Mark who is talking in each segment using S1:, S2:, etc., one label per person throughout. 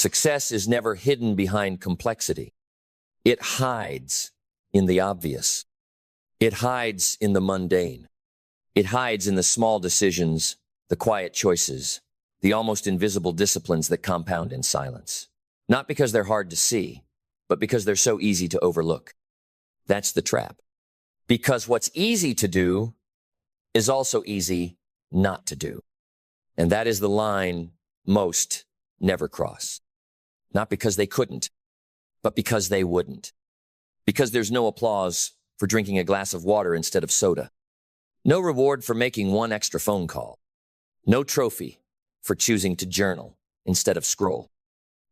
S1: Success is never hidden behind complexity. It hides in the obvious. It hides in the mundane. It hides in the small decisions, the quiet choices, the almost invisible disciplines that compound in silence. Not because they're hard to see, but because they're so easy to overlook. That's the trap. Because what's easy to do is also easy not to do. And that is the line most never cross. Not because they couldn't, but because they wouldn't. Because there's no applause for drinking a glass of water instead of soda. No reward for making one extra phone call. No trophy for choosing to journal instead of scroll.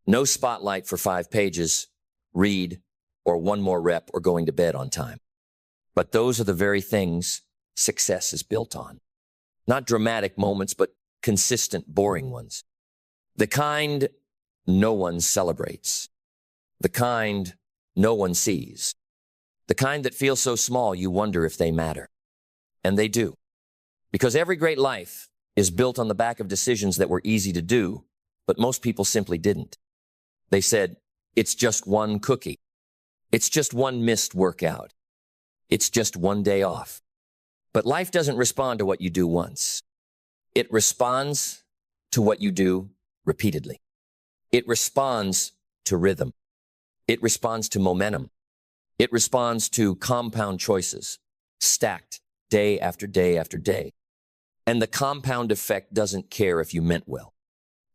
S1: No spotlight for 5 pages, read, or one more rep or going to bed on time. But those are the very things success is built on. Not dramatic moments, but consistent, boring ones. The kind no one celebrates. The kind no one sees. The kind that feels so small you wonder if they matter. And they do. Because every great life is built on the back of decisions that were easy to do, but most people simply didn't. They said, it's just one cookie. It's just one missed workout. It's just one day off. But life doesn't respond to what you do once. It responds to what you do repeatedly. It responds to rhythm. It responds to momentum. It responds to compound choices, stacked day after day after day. And the compound effect doesn't care if you meant well.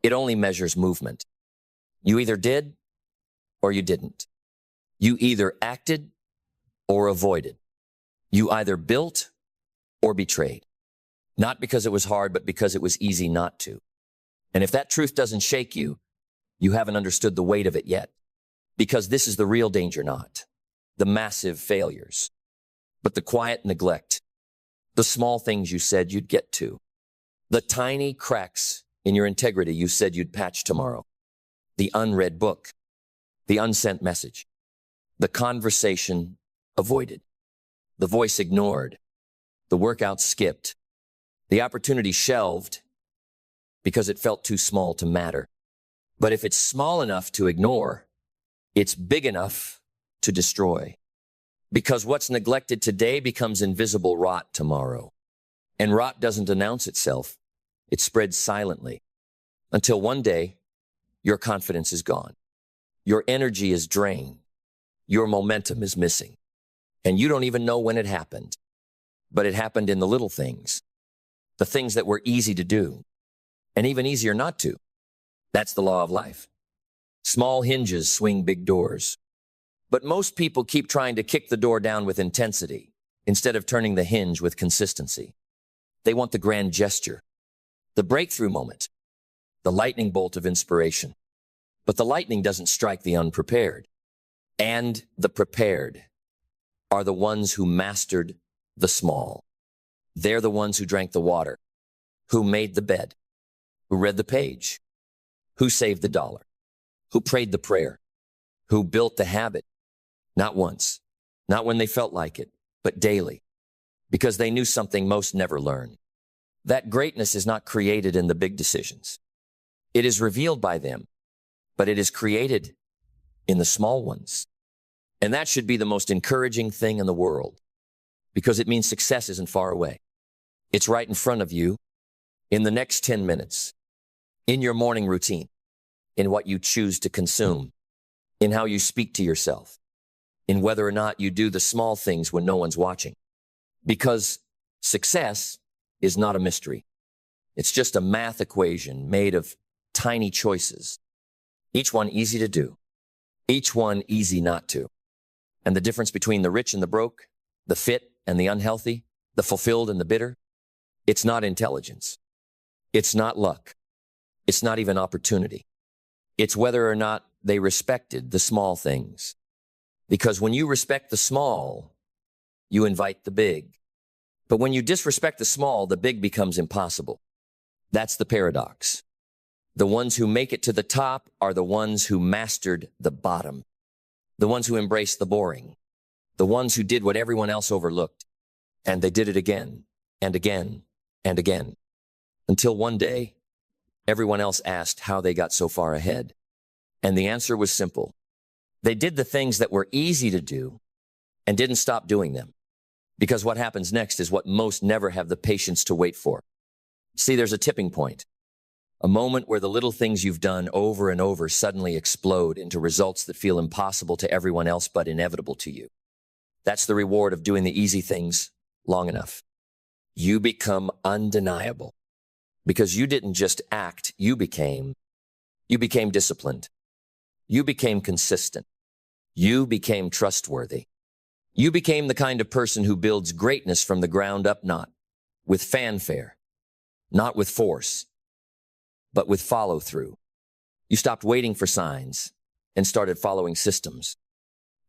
S1: It only measures movement. You either did or you didn't. You either acted or avoided. You either built or betrayed. Not because it was hard, but because it was easy not to. And if that truth doesn't shake you, you haven't understood the weight of it yet. Because this is the real danger, not the massive failures, but the quiet neglect, the small things you said you'd get to, the tiny cracks in your integrity you said you'd patch tomorrow, the unread book, the unsent message, the conversation avoided, the voice ignored, the workout skipped, the opportunity shelved because it felt too small to matter. But if it's small enough to ignore, it's big enough to destroy. Because what's neglected today becomes invisible rot tomorrow. And rot doesn't announce itself. It spreads silently until one day your confidence is gone. Your energy is drained. Your momentum is missing. And you don't even know when it happened. But it happened in the little things. The things that were easy to do. And even easier not to. That's the law of life. Small hinges swing big doors. But most people keep trying to kick the door down with intensity instead of turning the hinge with consistency. They want the grand gesture, the breakthrough moment, the lightning bolt of inspiration. But the lightning doesn't strike the unprepared. And the prepared are the ones who mastered the small. They're the ones who drank the water, who made the bed, who read the page, who saved the dollar, who prayed the prayer, who built the habit. Not once, not when they felt like it, but daily, because they knew something most never learn. That greatness is not created in the big decisions. It is revealed by them, but it is created in the small ones. And that should be the most encouraging thing in the world, because it means success isn't far away. It's right in front of you, in the next 10 minutes, in your morning routine, in what you choose to consume, in how you speak to yourself, in whether or not you do the small things when no one's watching. Because success is not a mystery. It's just a math equation made of tiny choices. Each one easy to do. Each one easy not to. And the difference between the rich and the broke, the fit and the unhealthy, the fulfilled and the bitter, it's not intelligence. It's not luck. It's not even opportunity. It's whether or not they respected the small things. Because when you respect the small, you invite the big. But when you disrespect the small, the big becomes impossible. That's the paradox. The ones who make it to the top are the ones who mastered the bottom. The ones who embraced the boring. The ones who did what everyone else overlooked. And they did it again and again and again. Until one day, everyone else asked how they got so far ahead. And the answer was simple. They did the things that were easy to do and didn't stop doing them. Because what happens next is what most never have the patience to wait for. See, there's a tipping point. A moment where the little things you've done over and over suddenly explode into results that feel impossible to everyone else but inevitable to you. That's the reward of doing the easy things long enough. You become undeniable. Because you didn't just act, you became disciplined. You became consistent. You became trustworthy. You became the kind of person who builds greatness from the ground up, not with fanfare, not with force, but with follow-through. You stopped waiting for signs and started following systems.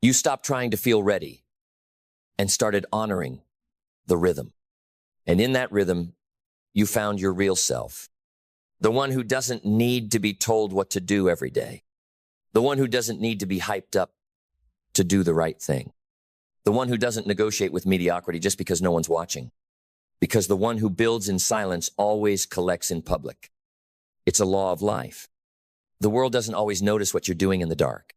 S1: You stopped trying to feel ready and started honoring the rhythm. And in that rhythm, you found your real self. The one who doesn't need to be told what to do every day. The one who doesn't need to be hyped up to do the right thing. The one who doesn't negotiate with mediocrity just because no one's watching. Because the one who builds in silence always collects in public. It's a law of life. The world doesn't always notice what you're doing in the dark,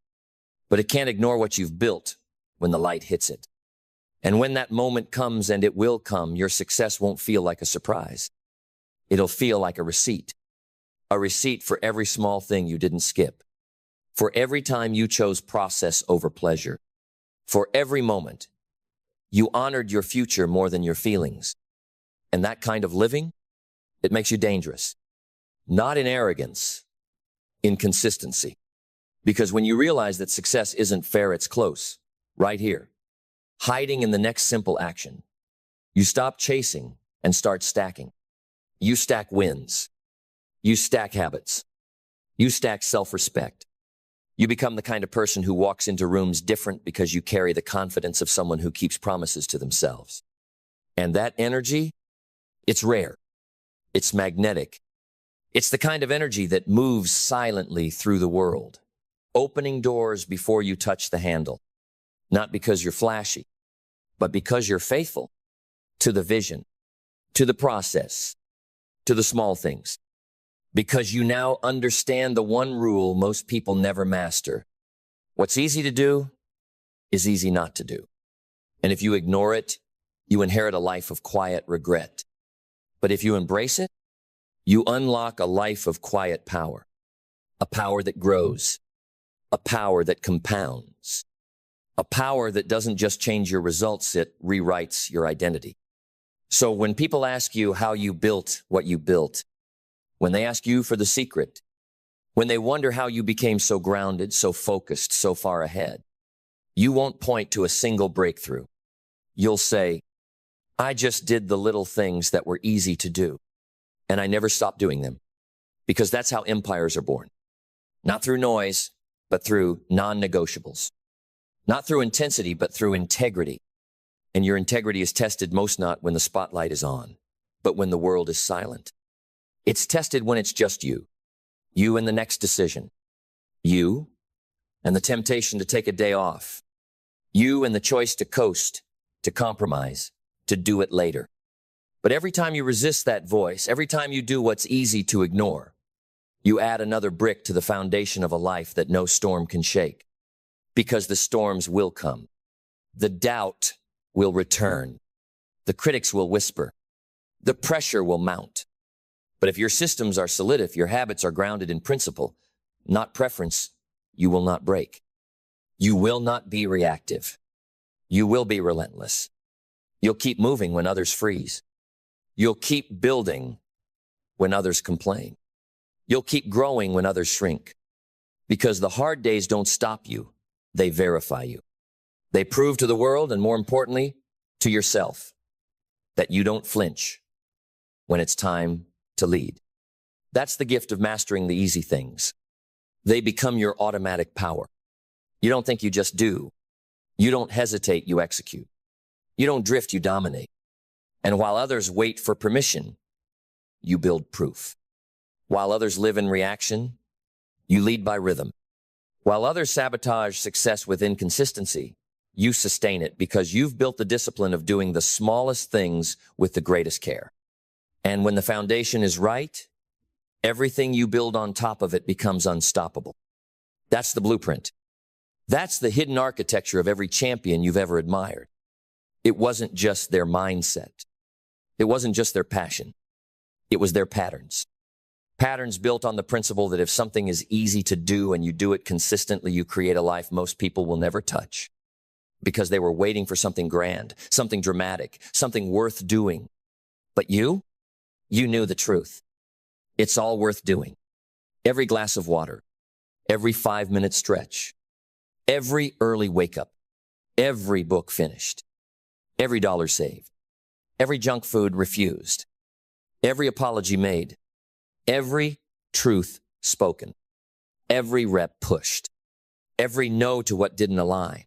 S1: but it can't ignore what you've built when the light hits it. And when that moment comes, and it will come, your success won't feel like a surprise. It'll feel like a receipt for every small thing you didn't skip, for every time you chose process over pleasure, for every moment you honored your future more than your feelings. And that kind of living, it makes you dangerous. Not in arrogance, in consistency. Because when you realize that success isn't fair, it's close, right here, hiding in the next simple action. You stop chasing and start stacking. You stack wins. You stack habits. You stack self-respect. You become the kind of person who walks into rooms different because you carry the confidence of someone who keeps promises to themselves. And that energy, it's rare. It's magnetic. It's the kind of energy that moves silently through the world, opening doors before you touch the handle. Not because you're flashy, but because you're faithful to the vision, to the process, to the small things. Because you now understand the one rule most people never master. What's easy to do is easy not to do. And if you ignore it, you inherit a life of quiet regret. But if you embrace it, you unlock a life of quiet power, a power that grows, a power that compounds, a power that doesn't just change your results, it rewrites your identity. So when people ask you how you built what you built, when they ask you for the secret, when they wonder how you became so grounded, so focused, so far ahead, you won't point to a single breakthrough. You'll say, I just did the little things that were easy to do, and I never stopped doing them, because that's how empires are born. Not through noise, but through non-negotiables. Not through intensity, but through integrity. And your integrity is tested most not when the spotlight is on, but when the world is silent. It's tested when it's just you and the next decision, you and the temptation to take a day off, you and the choice to coast, to compromise, to do it later. But every time you resist that voice, every time you do what's easy to ignore, you add another brick to the foundation of a life that no storm can shake. Because the storms will come. The doubt will return. The critics will whisper. The pressure will mount. But if your systems are solid, if your habits are grounded in principle, not preference, you will not break. You will not be reactive. You will be relentless. You'll keep moving when others freeze. You'll keep building when others complain. You'll keep growing when others shrink. Because the hard days don't stop you, they verify you. They prove to the world, and more importantly, to yourself, that you don't flinch when it's time to lead. That's the gift of mastering the easy things. They become your automatic power. You don't think, you just do. You don't hesitate, you execute. You don't drift, you dominate. And while others wait for permission, you build proof. While others live in reaction, you lead by rhythm. While others sabotage success with inconsistency, you sustain it because you've built the discipline of doing the smallest things with the greatest care. And when the foundation is right, everything you build on top of it becomes unstoppable. That's the blueprint. That's the hidden architecture of every champion you've ever admired. It wasn't just their mindset. It wasn't just their passion. It was their patterns. Patterns built on the principle that if something is easy to do and you do it consistently, you create a life most people will never touch. Because they were waiting for something grand, something dramatic, something worth doing. But you knew the truth. It's all worth doing. Every glass of water, every 5-minute stretch, every early wake up, every book finished, every dollar saved, every junk food refused, every apology made, every truth spoken, every rep pushed, every no to what didn't align,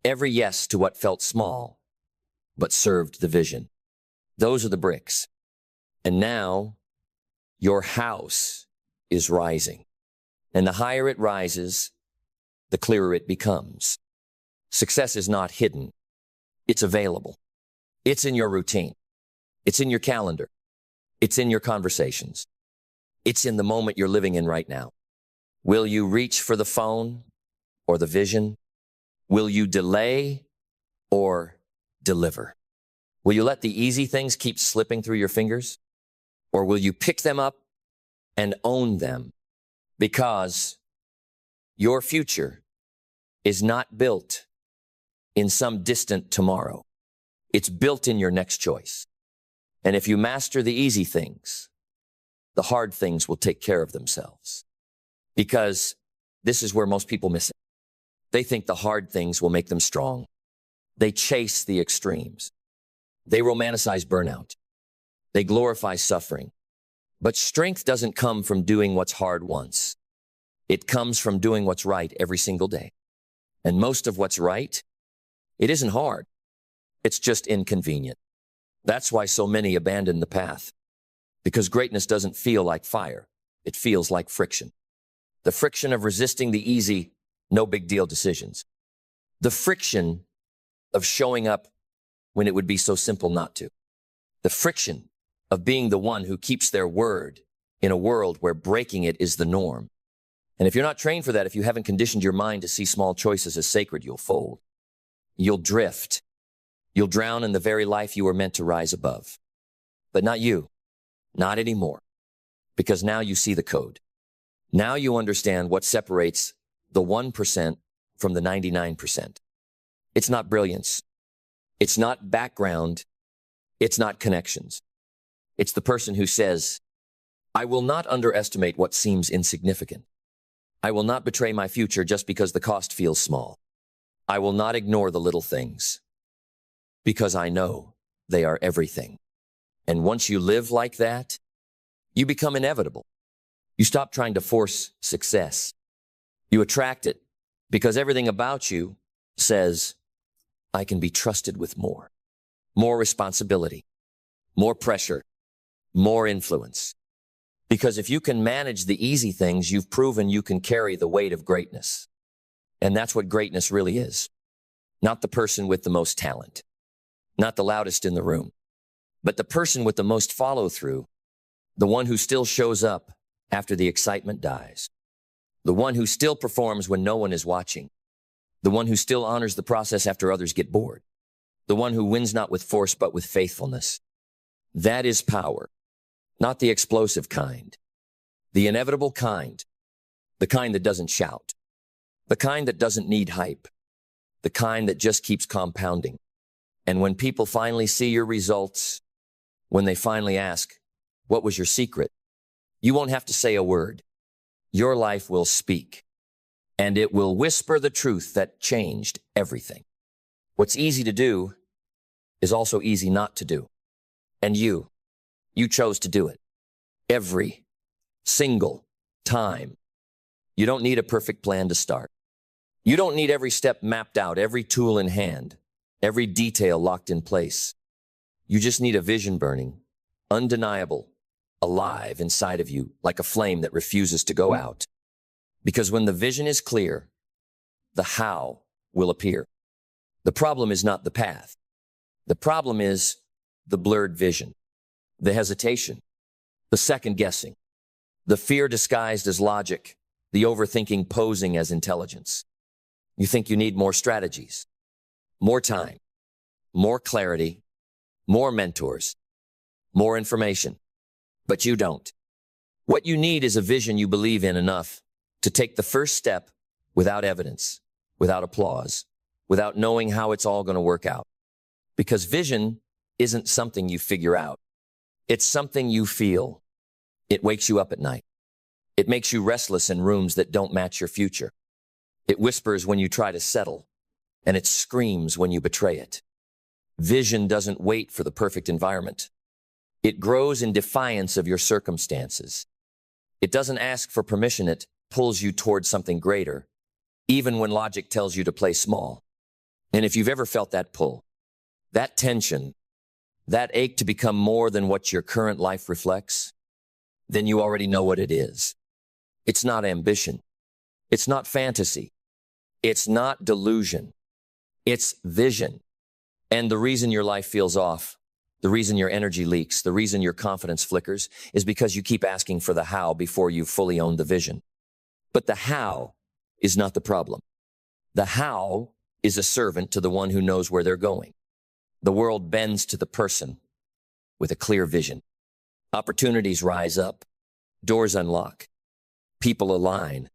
S1: every yes to what felt small, but served the vision. Those are the bricks. And now your house is rising. And the higher it rises, the clearer it becomes. Success is not hidden. It's available. It's in your routine. It's in your calendar. It's in your conversations. It's in the moment you're living in right now. Will you reach for the phone or the vision? Will you delay or deliver? Will you let the easy things keep slipping through your fingers? Or will you pick them up and own them? Because your future is not built in some distant tomorrow. It's built in your next choice. And if you master the easy things, the hard things will take care of themselves. Because this is where most people miss it. They think the hard things will make them strong. They chase the extremes. They romanticize burnout. They glorify suffering. But strength doesn't come from doing what's hard once. It comes from doing what's right every single day. And most of what's right, it isn't hard. It's just inconvenient. That's why so many abandon the path. Because greatness doesn't feel like fire. It feels like friction. The friction of resisting the easy, no big deal decisions. The friction of showing up when it would be so simple not to. The friction of being the one who keeps their word in a world where breaking it is the norm. And if you're not trained for that, if you haven't conditioned your mind to see small choices as sacred, you'll fold. You'll drift. You'll drown in the very life you were meant to rise above. But not you. Not anymore. Because now you see the code. Now you understand what separates the 1% from the 99%. It's not brilliance. It's not background. It's not connections. It's the person who says, I will not underestimate what seems insignificant. I will not betray my future just because the cost feels small. I will not ignore the little things because I know they are everything. And once you live like that, you become inevitable. You stop trying to force success. You attract it because everything about you says, I can be trusted with more responsibility, more pressure, more influence. Because if you can manage the easy things, you've proven you can carry the weight of greatness. And that's what greatness really is. Not the person with the most talent, not the loudest in the room, but the person with the most follow-through, the one who still shows up after the excitement dies, the one who still performs when no one is watching, the one who still honors the process after others get bored, the one who wins not with force but with faithfulness. That is power, not the explosive kind, the inevitable kind, the kind that doesn't shout, the kind that doesn't need hype, the kind that just keeps compounding. And when people finally see your results, when they finally ask, what was your secret? You won't have to say a word. Your life will speak, and it will whisper the truth that changed everything. What's easy to do is also easy not to do. And you chose to do it. Every single time. You don't need a perfect plan to start. You don't need every step mapped out, every tool in hand, every detail locked in place. You just need a vision burning, undeniable, alive inside of you, like a flame that refuses to go out. Because when the vision is clear, the how will appear. The problem is not the path. The problem is the blurred vision, the hesitation, the second guessing, the fear disguised as logic, the overthinking posing as intelligence. You think you need more strategies, more time, more clarity, more mentors, more information. But you don't. What you need is a vision you believe in enough to take the first step without evidence, without applause, without knowing how it's all going to work out. Because vision isn't something you figure out. It's something you feel. It wakes you up at night. It makes you restless in rooms that don't match your future. It whispers when you try to settle, and it screams when you betray it. Vision doesn't wait for the perfect environment. It grows in defiance of your circumstances. It doesn't ask for permission. It pulls you towards something greater, even when logic tells you to play small. And if you've ever felt that pull, that tension, that ache to become more than what your current life reflects, then you already know what it is. It's not ambition. It's not fantasy. It's not delusion. It's vision. And the reason your life feels off, the reason your energy leaks, the reason your confidence flickers is because you keep asking for the how before you've fully owned the vision. But the how is not the problem. The how is a servant to the one who knows where they're going. The world bends to the person with a clear vision. Opportunities rise up. Doors unlock. People align.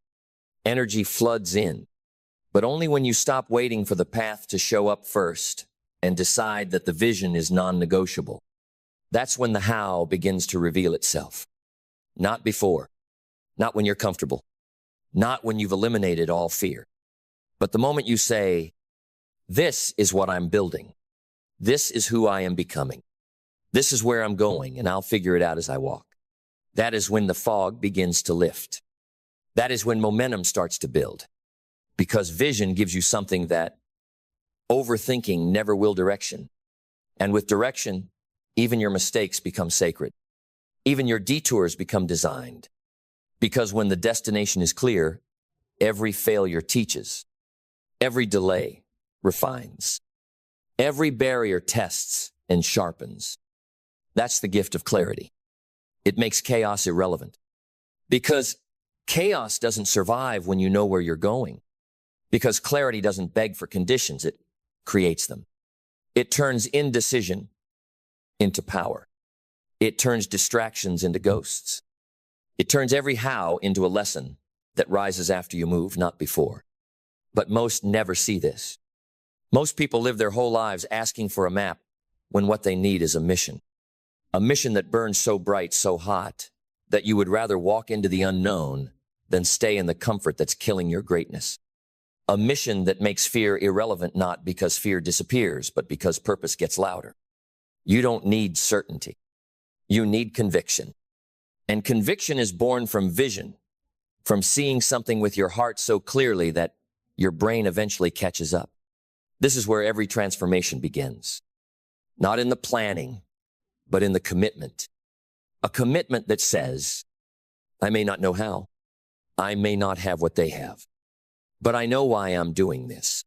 S1: Energy floods in. But only when you stop waiting for the path to show up first and decide that the vision is non-negotiable. That's when the how begins to reveal itself. Not before. Not when you're comfortable. Not when you've eliminated all fear. But the moment you say, this is what I'm building. This is who I am becoming. This is where I'm going, and I'll figure it out as I walk. That is when the fog begins to lift. That is when momentum starts to build. Because vision gives you something that overthinking never will: direction. And with direction, even your mistakes become sacred. Even your detours become designed. Because when the destination is clear, every failure teaches. Every delay refines. Every barrier tests and sharpens. That's the gift of clarity. It makes chaos irrelevant. Because chaos doesn't survive when you know where you're going. Because clarity doesn't beg for conditions, it creates them. It turns indecision into power. It turns distractions into ghosts. It turns every how into a lesson that rises after you move, not before. But most never see this. Most people live their whole lives asking for a map when what they need is a mission. A mission that burns so bright, so hot, that you would rather walk into the unknown than stay in the comfort that's killing your greatness. A mission that makes fear irrelevant, not because fear disappears, but because purpose gets louder. You don't need certainty. You need conviction. And conviction is born from vision, from seeing something with your heart so clearly that your brain eventually catches up. This is where every transformation begins. Not in the planning, but in the commitment. A commitment that says, I may not know how. I may not have what they have. But I know why I'm doing this.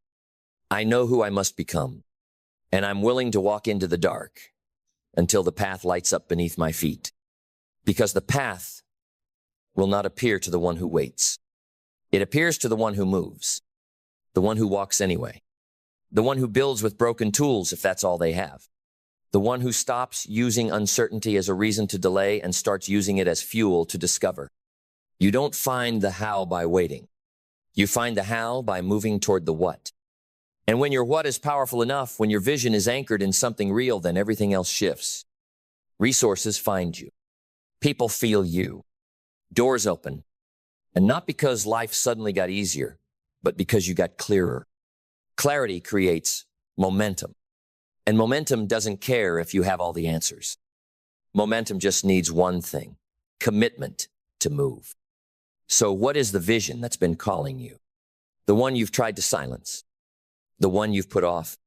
S1: I know who I must become. And I'm willing to walk into the dark until the path lights up beneath my feet. Because the path will not appear to the one who waits. It appears to the one who moves. The one who walks anyway. The one who builds with broken tools if that's all they have. The one who stops using uncertainty as a reason to delay and starts using it as fuel to discover. You don't find the how by waiting. You find the how by moving toward the what. And when your what is powerful enough, when your vision is anchored in something real, then everything else shifts. Resources find you. People feel you. Doors open. And not because life suddenly got easier, but because you got clearer. Clarity creates momentum. And momentum doesn't care if you have all the answers. Momentum just needs one thing: commitment to move. So what is the vision that's been calling you? The one you've tried to silence. The one you've put off.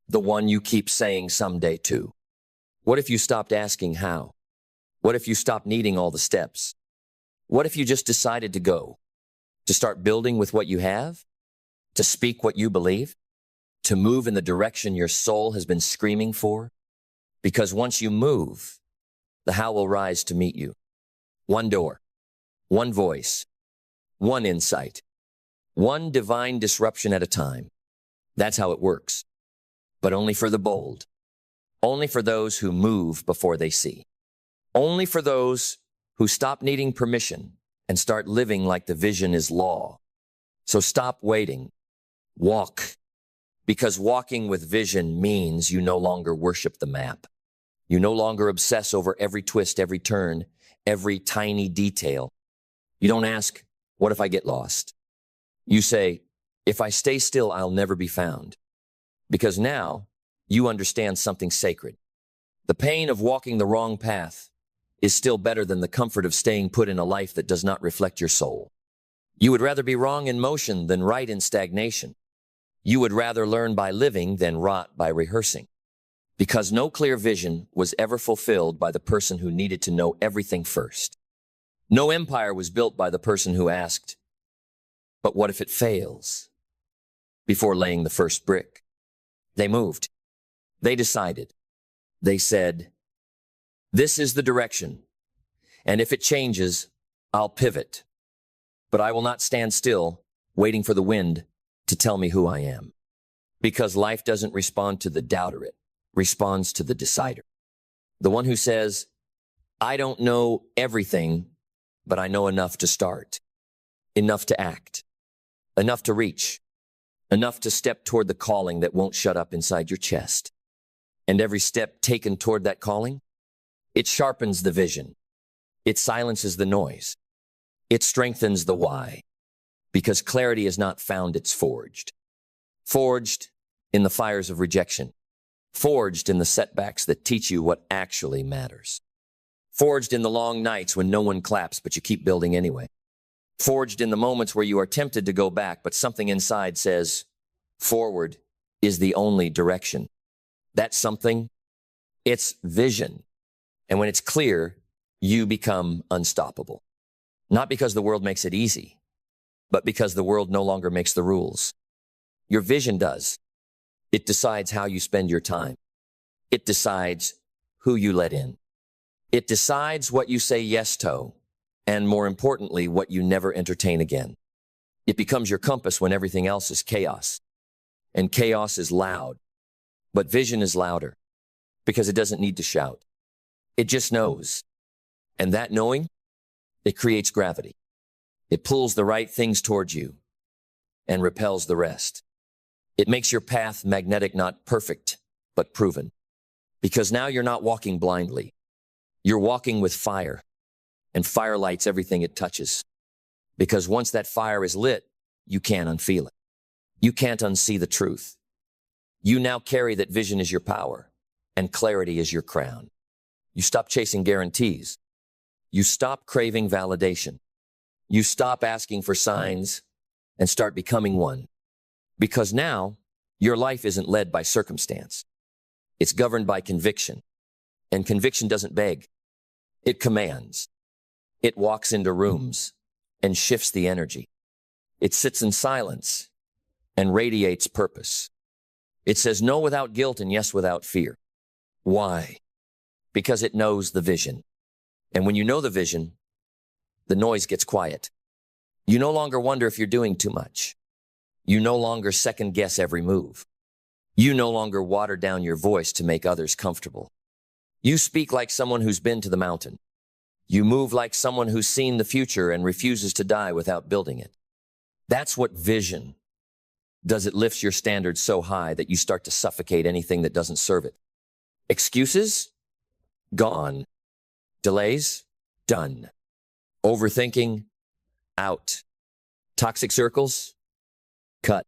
S1: The one you keep saying someday too. What if you stopped asking how? What if you stopped needing all the steps? What if you just decided to go? To start building with what you have? To speak what you believe? To move in the direction your soul has been screaming for? Because once you move, the how will rise to meet you. One door, one voice, one insight, one divine disruption at a time. That's how it works. But only for the bold. Only for those who move before they see. Only for those who stop needing permission and start living like the vision is law. So stop waiting. Walk. Because walking with vision means you no longer worship the map. You no longer obsess over every twist, every turn, every tiny detail. You don't ask, what if I get lost? You say, if I stay still, I'll never be found. Because now you understand something sacred. The pain of walking the wrong path is still better than the comfort of staying put in a life that does not reflect your soul. You would rather be wrong in motion than right in stagnation. You would rather learn by living than rot by rehearsing. Because no clear vision was ever fulfilled by the person who needed to know everything first. No empire was built by the person who asked, but what if it fails? Before laying the first brick. They moved. They decided. They said, this is the direction, and if it changes, I'll pivot. But I will not stand still, waiting for the wind to tell me who I am. Because life doesn't respond to the doubter, it responds to the decider. The one who says, I don't know everything, but I know enough to start, enough to act, enough to reach, enough to step toward the calling that won't shut up inside your chest. And every step taken toward that calling, it sharpens the vision. It silences the noise. It strengthens the why. Because clarity is not found, it's forged. Forged in the fires of rejection. Forged in the setbacks that teach you what actually matters. Forged in the long nights when no one claps, but you keep building anyway. Forged in the moments where you are tempted to go back, but something inside says, forward is the only direction. That something, it's vision. And when it's clear, you become unstoppable. Not because the world makes it easy, but because the world no longer makes the rules. Your vision does. It decides how you spend your time. It decides who you let in. It decides what you say yes to, and more importantly, what you never entertain again. It becomes your compass when everything else is chaos. And chaos is loud. But vision is louder because it doesn't need to shout. It just knows. And that knowing, it creates gravity. It pulls the right things towards you and repels the rest. It makes your path magnetic, not perfect, but proven. Because now you're not walking blindly. You're walking with fire, and fire lights everything it touches. Because once that fire is lit, you can't unfeel it. You can't unsee the truth. You now carry that vision is your power, and clarity is your crown. You stop chasing guarantees. You stop craving validation. You stop asking for signs and start becoming one. Because now, your life isn't led by circumstance. It's governed by conviction. And conviction doesn't beg. It commands. It walks into rooms and shifts the energy. It sits in silence and radiates purpose. It says no without guilt and yes without fear. Why? Because it knows the vision. And when you know the vision, the noise gets quiet. You no longer wonder if you're doing too much. You no longer second guess every move. You no longer water down your voice to make others comfortable. You speak like someone who's been to the mountain. You move like someone who's seen the future and refuses to die without building it. That's what vision does. It lifts your standards so high that you start to suffocate anything that doesn't serve it. Excuses? Gone. Delays? Done. Overthinking? Out. Toxic circles? Cut.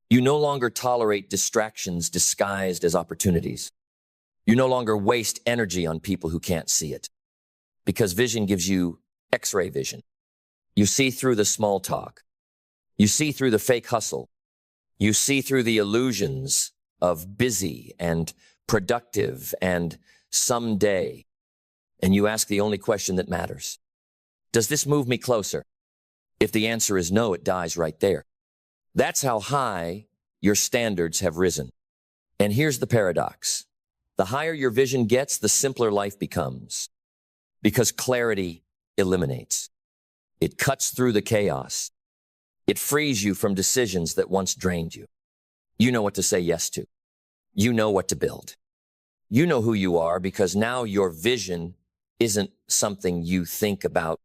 S1: You no longer tolerate distractions disguised as opportunities. You no longer waste energy on people who can't see it. Because vision gives you X-ray vision. You see through the small talk. You see through the fake hustle. You see through the illusions of busy and productive and someday. And you ask the only question that matters. Does this move me closer? If the answer is no, it dies right there. That's how high your standards have risen. And here's the paradox. The higher your vision gets, the simpler life becomes. Because clarity eliminates. It cuts through the chaos. It frees you from decisions that once drained you. You know what to say yes to. You know what to build. You know who you are because now your vision isn't something you think about.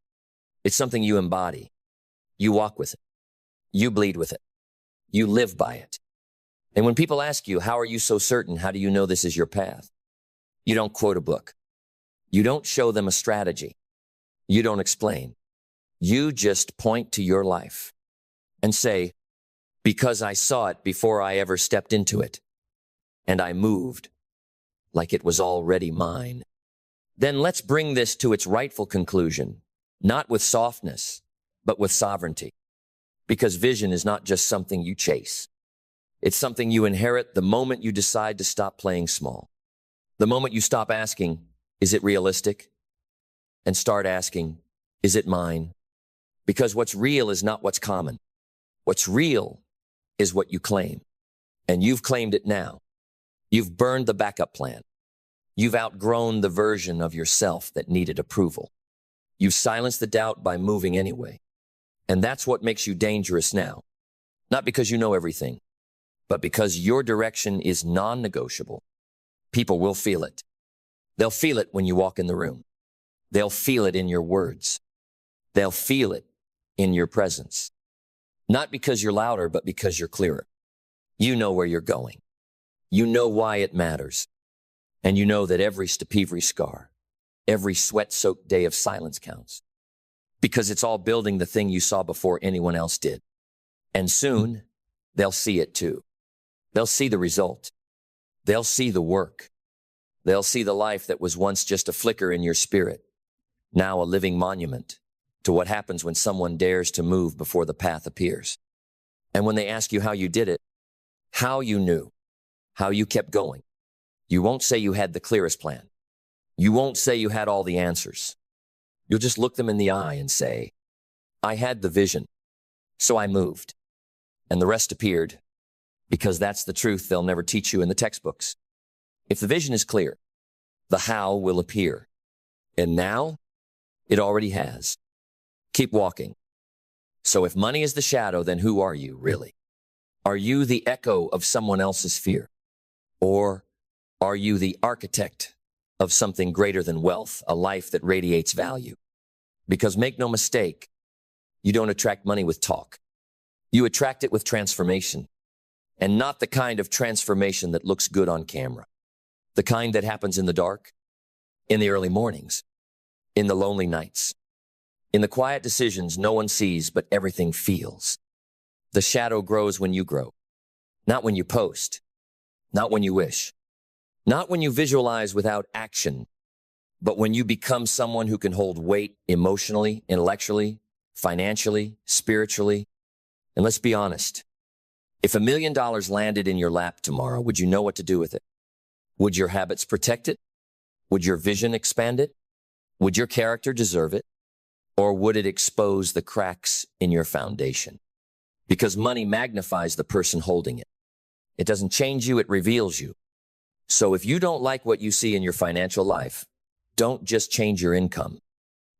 S1: It's something you embody. You walk with it. You bleed with it. You live by it. And when people ask you, how are you so certain? How do you know this is your path? You don't quote a book. You don't show them a strategy. You don't explain. You just point to your life and say, because I saw it before I ever stepped into it, and I moved like it was already mine. Then let's bring this to its rightful conclusion, not with softness, but with sovereignty. Because vision is not just something you chase. It's something you inherit the moment you decide to stop playing small. The moment you stop asking, is it realistic? And start asking, is it mine? Because what's real is not what's common. What's real is what you claim. And you've claimed it now. You've burned the backup plan. You've outgrown the version of yourself that needed approval. You've silenced the doubt by moving anyway. And that's what makes you dangerous now. Not because you know everything, but because your direction is non-negotiable. People will feel it. They'll feel it when you walk in the room. They'll feel it in your words. They'll feel it in your presence. Not because you're louder, but because you're clearer. You know where you're going. You know why it matters. And you know that every Stepivri scar, every sweat-soaked day of silence counts. Because it's all building the thing you saw before anyone else did. And soon, they'll see it too. They'll see the result. They'll see the work. They'll see the life that was once just a flicker in your spirit, now a living monument to what happens when someone dares to move before the path appears. And when they ask you how you did it, how you knew, how you kept going, you won't say you had the clearest plan. You won't say you had all the answers. You'll just look them in the eye and say, I had the vision, so I moved. And the rest appeared, because that's the truth they'll never teach you in the textbooks. If the vision is clear, the how will appear. And now, it already has. Keep walking. So if money is the shadow, then who are you, really? Are you the echo of someone else's fear? Or are you the architect of something greater than wealth, a life that radiates value? Because make no mistake, you don't attract money with talk. You attract it with transformation. And not the kind of transformation that looks good on camera. The kind that happens in the dark, in the early mornings, in the lonely nights, in the quiet decisions no one sees but everything feels. The shadow grows when you grow, not when you post, not when you wish, not when you visualize without action, but when you become someone who can hold weight emotionally, intellectually, financially, spiritually. And let's be honest, if $1 million landed in your lap tomorrow, would you know what to do with it? Would your habits protect it? Would your vision expand it? Would your character deserve it? Or would it expose the cracks in your foundation? Because money magnifies the person holding it. It doesn't change you, it reveals you. So if you don't like what you see in your financial life, don't just change your income.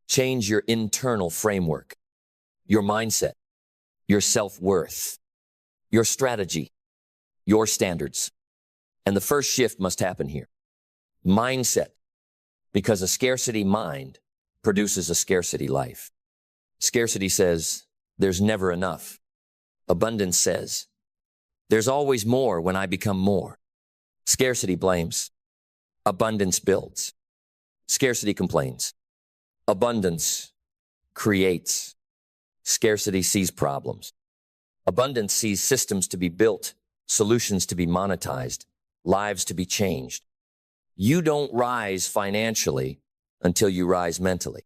S1: Change your internal framework, your mindset, your self-worth, your strategy, your standards. And the first shift must happen here. Mindset. Because a scarcity mind produces a scarcity life. Scarcity says, there's never enough. Abundance says, there's always more when I become more. Scarcity blames. Abundance builds. Scarcity complains. Abundance creates. Scarcity sees problems. Abundance sees systems to be built, solutions to be monetized, lives to be changed. You don't rise financially until you rise mentally.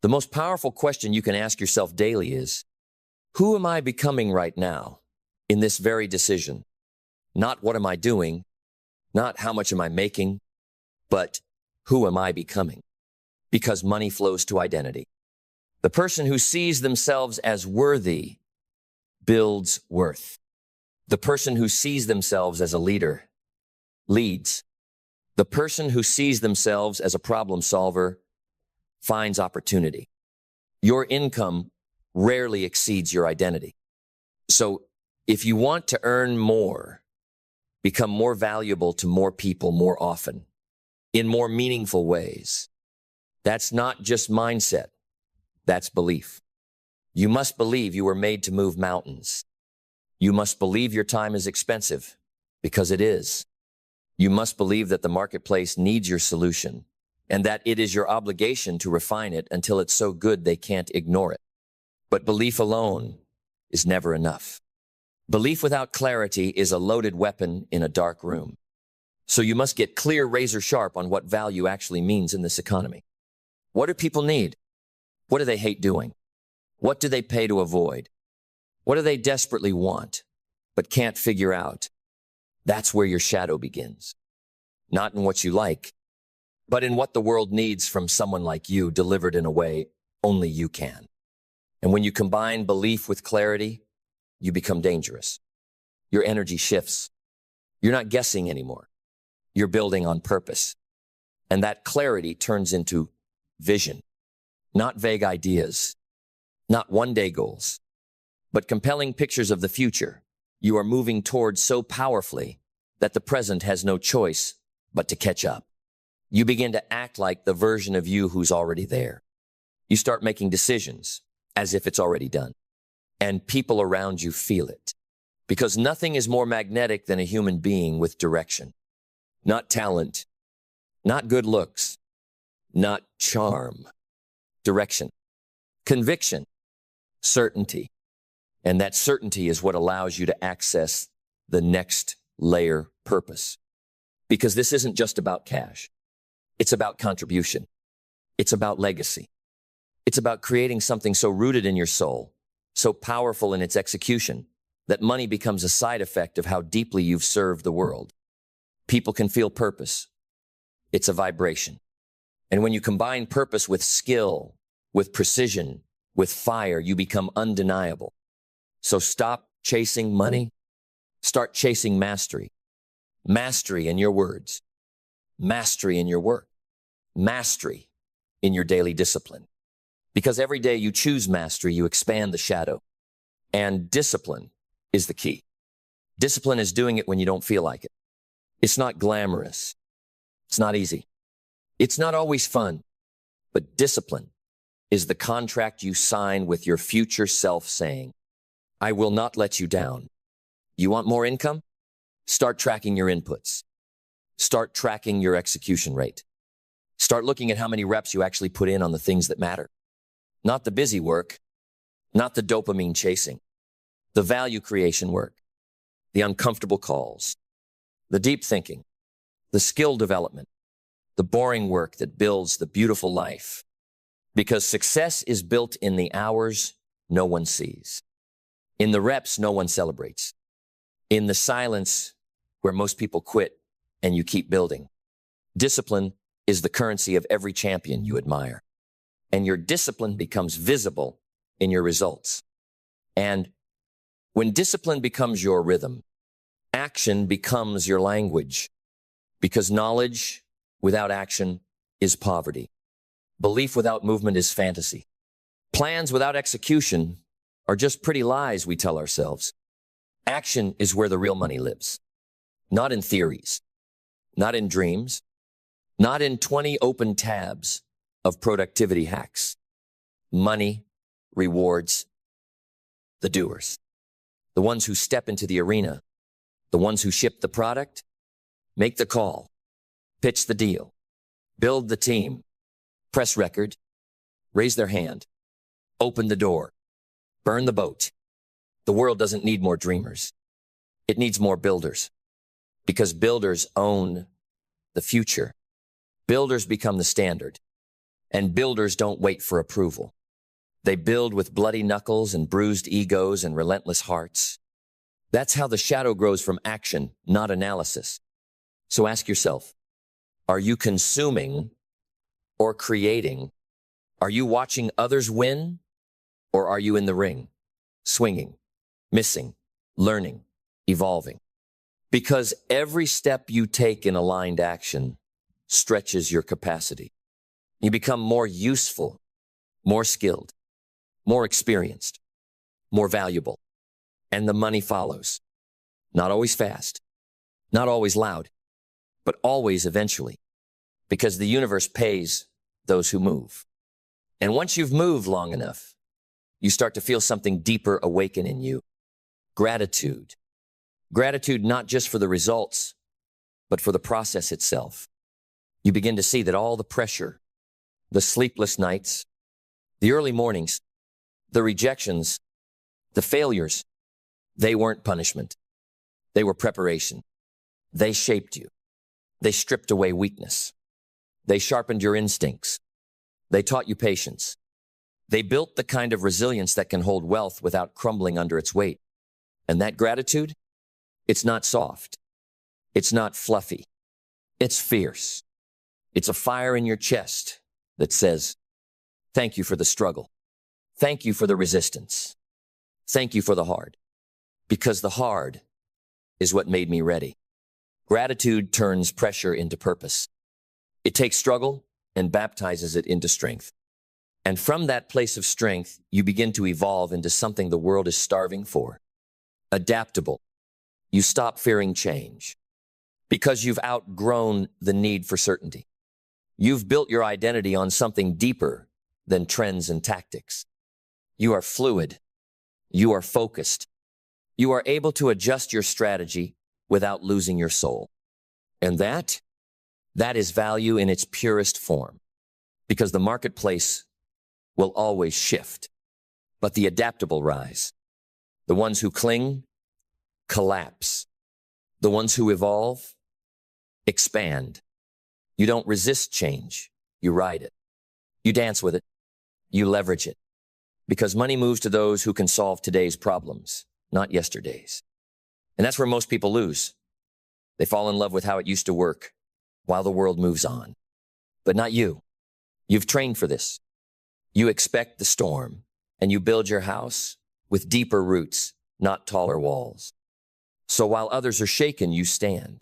S1: The most powerful question you can ask yourself daily is, who am I becoming right now in this very decision? Not what am I doing, not how much am I making, but who am I becoming? Because money flows to identity. The person who sees themselves as worthy builds worth. The person who sees themselves as a leader leads. The person who sees themselves as a problem solver finds opportunity. Your income rarely exceeds your identity. So if you want to earn more, become more valuable to more people more often, in more meaningful ways, that's not just mindset, that's belief. You must believe you were made to move mountains. You must believe your time is expensive, because it is. You must believe that the marketplace needs your solution, and that it is your obligation to refine it until it's so good they can't ignore it. But belief alone is never enough. Belief without clarity is a loaded weapon in a dark room. So you must get clear, razor sharp on what value actually means in this economy. What do people need? What do they hate doing? What do they pay to avoid? What do they desperately want, but can't figure out? That's where your shadow begins. Not in what you like, but in what the world needs from someone like you, delivered in a way only you can. And when you combine belief with clarity, you become dangerous. Your energy shifts. You're not guessing anymore. You're building on purpose. And that clarity turns into vision, not vague ideas, not one-day goals, but compelling pictures of the future you are moving towards so powerfully that the present has no choice but to catch up. You begin to act like the version of you who's already there. You start making decisions as if it's already done. And people around you feel it. Because nothing is more magnetic than a human being with direction. Not talent, not good looks, not charm. Direction, conviction, certainty. And that certainty is what allows you to access the next layer purpose. Because this isn't just about cash. It's about contribution. It's about legacy. It's about creating something so rooted in your soul, so powerful in its execution, that money becomes a side effect of how deeply you've served the world. People can feel purpose. It's a vibration. And when you combine purpose with skill, with precision, with fire, you become undeniable. So stop chasing money. Start chasing mastery. Mastery in your words. Mastery in your work. Mastery in your daily discipline. Because every day you choose mastery, you expand the shadow. And discipline is the key. Discipline is doing it when you don't feel like it. It's not glamorous. It's not easy. It's not always fun. But discipline is the contract you sign with your future self saying, I will not let you down. You want more income? Start tracking your inputs. Start tracking your execution rate. Start looking at how many reps you actually put in on the things that matter. Not the busy work, not the dopamine chasing, the value creation work, the uncomfortable calls, the deep thinking, the skill development, the boring work that builds the beautiful life. Because success is built in the hours no one sees, in the reps no one celebrates, in the silence where most people quit and you keep building. Discipline is the currency of every champion you admire. And your discipline becomes visible in your results. And when discipline becomes your rhythm, action becomes your language. Because knowledge without action is poverty. Belief without movement is fantasy. Plans without execution are just pretty lies we tell ourselves. Action is where the real money lives. Not in theories, not in dreams, not in 20 open tabs of productivity hacks. Money rewards the doers, the ones who step into the arena, the ones who ship the product, make the call, pitch the deal, build the team, press record, raise their hand, open the door, burn the boat. The world doesn't need more dreamers. It needs more builders. Because builders own the future. Builders become the standard. And builders don't wait for approval. They build with bloody knuckles and bruised egos and relentless hearts. That's how the shadow grows from action, not analysis. So ask yourself, are you consuming or creating? Are you watching others win? Or are you in the ring, swinging, missing, learning, evolving? Because every step you take in aligned action stretches your capacity. You become more useful, more skilled, more experienced, more valuable. And the money follows. Not always fast, not always loud, but always eventually. Because the universe pays those who move. And once you've moved long enough, you start to feel something deeper awaken in you. Gratitude. Gratitude not just for the results, but for the process itself. You begin to see that all the pressure, the sleepless nights, the early mornings, the rejections, the failures, they weren't punishment. They were preparation. They shaped you. They stripped away weakness. They sharpened your instincts. They taught you patience. They built the kind of resilience that can hold wealth without crumbling under its weight. And that gratitude, it's not soft. It's not fluffy. It's fierce. It's a fire in your chest that says, thank you for the struggle. Thank you for the resistance. Thank you for the hard. Because the hard is what made me ready. Gratitude turns pressure into purpose. It takes struggle and baptizes it into strength. And from that place of strength, you begin to evolve into something the world is starving for. Adaptable. You stop fearing change because you've outgrown the need for certainty. You've built your identity on something deeper than trends and tactics. You are fluid. You are focused. You are able to adjust your strategy without losing your soul. And that is value in its purest form, because the marketplace will always shift, but the adaptable rise. The ones who cling collapse. The ones who evolve expand. You don't resist change. You ride it. You dance with it. You leverage it. Because money moves to those who can solve today's problems, not yesterday's. And that's where most people lose. They fall in love with how it used to work while the world moves on. But not you. You've trained for this. You expect the storm, and you build your house with deeper roots, not taller walls. So while others are shaken, you stand.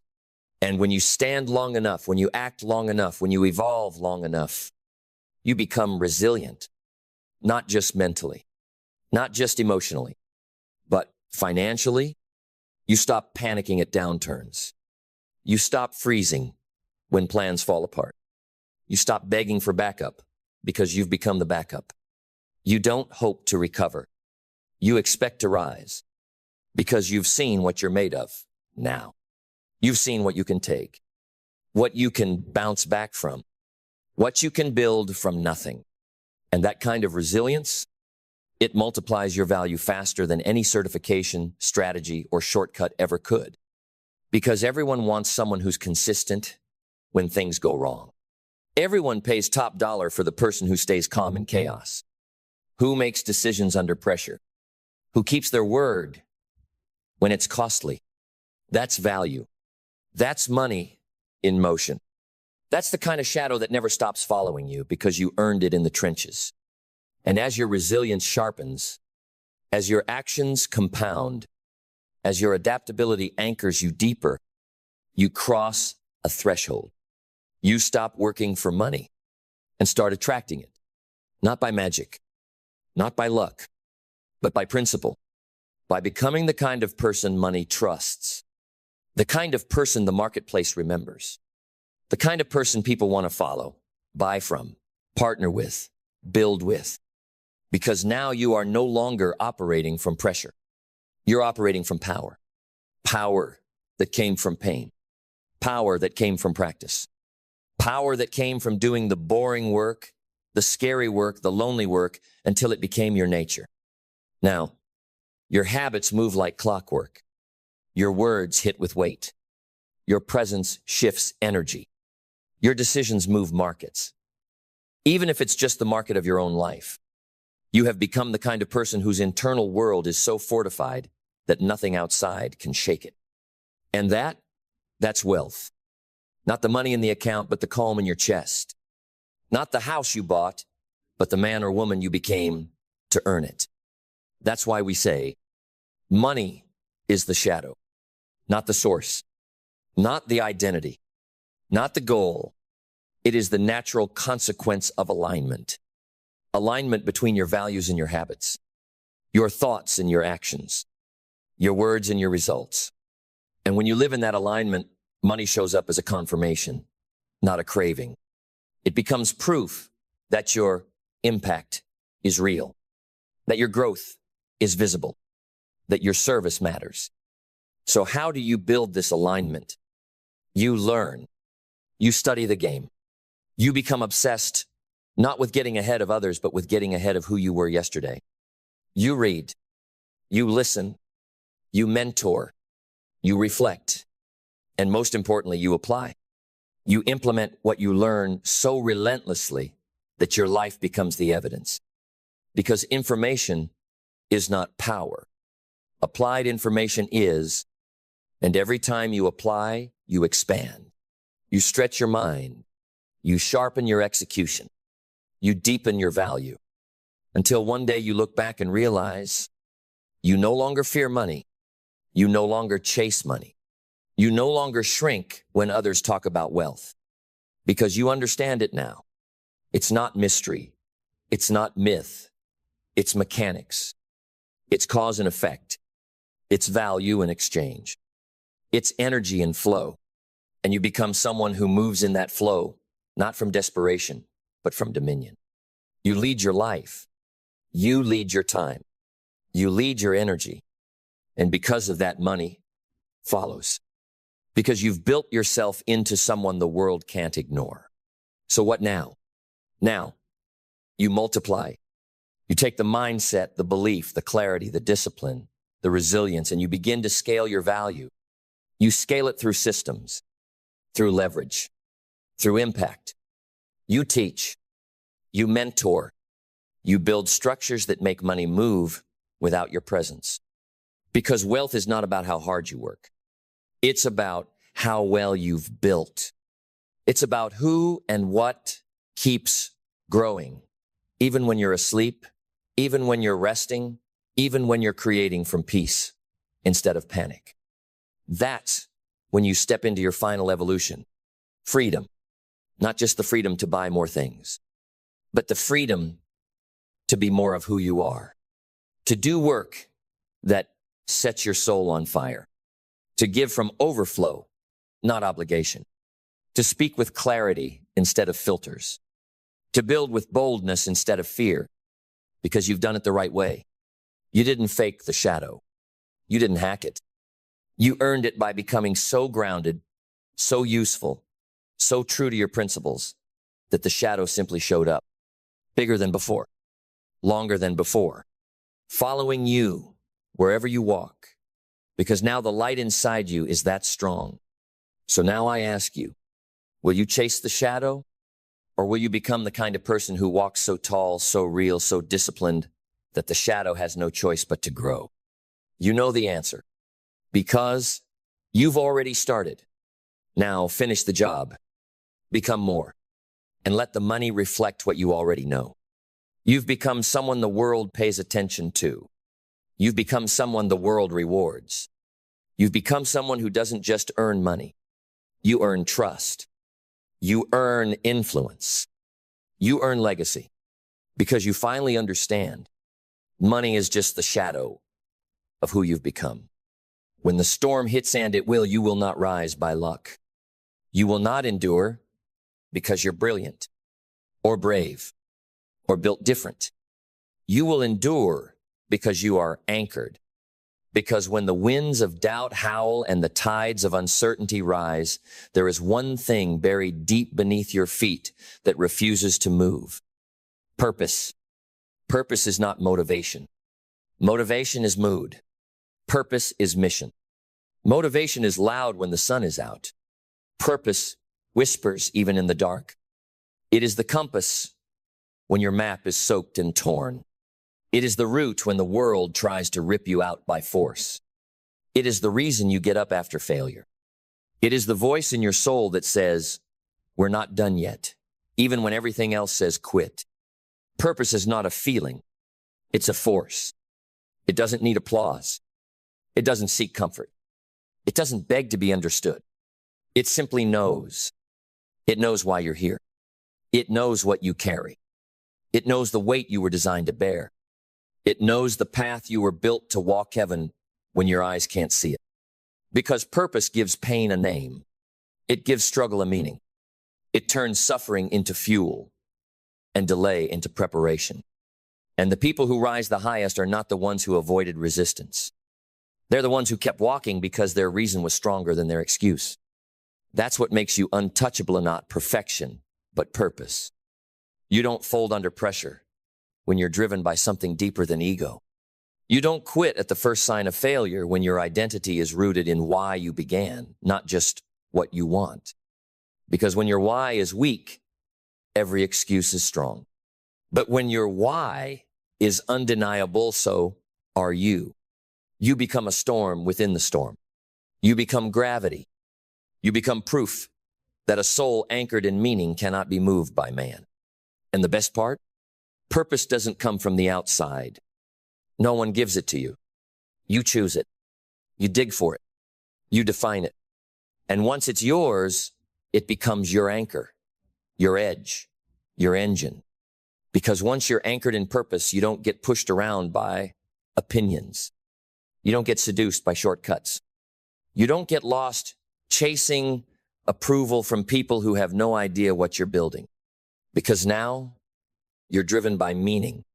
S1: And when you stand long enough, when you act long enough, when you evolve long enough, you become resilient, not just mentally, not just emotionally, but financially. You stop panicking at downturns. You stop freezing when plans fall apart. You stop begging for backup because you've become the backup. You don't hope to recover. You expect to rise because you've seen what you're made of now. You've seen what you can take, what you can bounce back from, what you can build from nothing. And that kind of resilience, it multiplies your value faster than any certification, strategy, or shortcut ever could. Because everyone wants someone who's consistent when things go wrong. Everyone pays top dollar for the person who stays calm in chaos, who makes decisions under pressure, who keeps their word when it's costly. That's value. That's money in motion. That's the kind of shadow that never stops following you because you earned it in the trenches. And as your resilience sharpens, as your actions compound, as your adaptability anchors you deeper, you cross a threshold. You stop working for money and start attracting it. Not by magic, not by luck, but by principle. By becoming the kind of person money trusts. The kind of person the marketplace remembers. The kind of person people want to follow, buy from, partner with, build with. Because now you are no longer operating from pressure. You're operating from power. Power that came from pain. Power that came from practice. Power that came from doing the boring work, the scary work, the lonely work, until it became your nature. Now, your habits move like clockwork. Your words hit with weight. Your presence shifts energy. Your decisions move markets. Even if it's just the market of your own life. You have become the kind of person whose internal world is so fortified that nothing outside can shake it. And that's wealth. Not the money in the account, but the calm in your chest. Not the house you bought, but the man or woman you became to earn it. That's why we say, money is the shadow, not the source, not the identity, not the goal. It is the natural consequence of alignment. Alignment between your values and your habits, your thoughts and your actions, your words and your results. And when you live in that alignment, money shows up as a confirmation, not a craving. It becomes proof that your impact is real, that your growth is visible, that your service matters. So how do you build this alignment? You learn. You study the game. You become obsessed, not with getting ahead of others, but with getting ahead of who you were yesterday. You read. You listen. You mentor. You reflect. And most importantly, you apply. You implement what you learn so relentlessly that your life becomes the evidence. Because information is not power. Applied information is, and every time you apply, you expand. You stretch your mind. You sharpen your execution. You deepen your value. Until one day you look back and realize you no longer fear money. You no longer chase money. You no longer shrink when others talk about wealth. Because you understand it now. It's not mystery. It's not myth. It's mechanics. It's cause and effect. It's value and exchange. It's energy and flow. And you become someone who moves in that flow, not from desperation, but from dominion. You lead your life. You lead your time. You lead your energy. And because of that, money follows. Because you've built yourself into someone the world can't ignore. So what now? Now, you multiply. You take the mindset, the belief, the clarity, the discipline, the resilience, and you begin to scale your value. You scale it through systems, through leverage, through impact. You teach. You mentor. You build structures that make money move without your presence. Because wealth is not about how hard you work. It's about how well you've built. It's about who and what keeps growing, even when you're asleep, even when you're resting, even when you're creating from peace instead of panic. That's when you step into your final evolution. Freedom. Not just the freedom to buy more things, but the freedom to be more of who you are. To do work that sets your soul on fire. To give from overflow, not obligation. To speak with clarity instead of filters. To build with boldness instead of fear, because you've done it the right way. You didn't fake the shadow. You didn't hack it. You earned it by becoming so grounded, so useful, so true to your principles, that the shadow simply showed up. Bigger than before. Longer than before. Following you wherever you walk. Because now the light inside you is that strong. So now I ask you, will you chase the shadow? Or will you become the kind of person who walks so tall, so real, so disciplined, that the shadow has no choice but to grow? You know the answer. Because you've already started. Now finish the job. Become more. And let the money reflect what you already know. You've become someone the world pays attention to. You've become someone the world rewards. You've become someone who doesn't just earn money. You earn trust. You earn influence. You earn legacy. Because you finally understand money is just the shadow of who you've become. When the storm hits, and it will, you will not rise by luck. You will not endure because you're brilliant or brave or built different. You will endure because you are anchored. Because when the winds of doubt howl and the tides of uncertainty rise, there is one thing buried deep beneath your feet that refuses to move. Purpose. Purpose is not motivation. Motivation is mood. Purpose is mission. Motivation is loud when the sun is out. Purpose whispers even in the dark. It is the compass when your map is soaked and torn. It is the route when the world tries to rip you out by force. It is the reason you get up after failure. It is the voice in your soul that says, we're not done yet, even when everything else says quit. Purpose is not a feeling. It's a force. It doesn't need applause. It doesn't seek comfort. It doesn't beg to be understood. It simply knows. It knows why you're here. It knows what you carry. It knows the weight you were designed to bear. It knows the path you were built to walk heaven when your eyes can't see it. Because purpose gives pain a name. It gives struggle a meaning. It turns suffering into fuel and delay into preparation. And the people who rise the highest are not the ones who avoided resistance. They're the ones who kept walking because their reason was stronger than their excuse. That's what makes you untouchable, not perfection, but purpose. You don't fold under pressure when you're driven by something deeper than ego. You don't quit at the first sign of failure when your identity is rooted in why you began, not just what you want. Because when your why is weak, every excuse is strong. But when your why is undeniable, so are you. You become a storm within the storm. You become gravity. You become proof that a soul anchored in meaning cannot be moved by man. And the best part? Purpose doesn't come from the outside. No one gives it to you. You choose it. You dig for it. You define it. And once it's yours, it becomes your anchor, your edge, your engine. Because once you're anchored in purpose, you don't get pushed around by opinions. You don't get seduced by shortcuts. You don't get lost chasing approval from people who have no idea what you're building. Because now you're driven by meaning.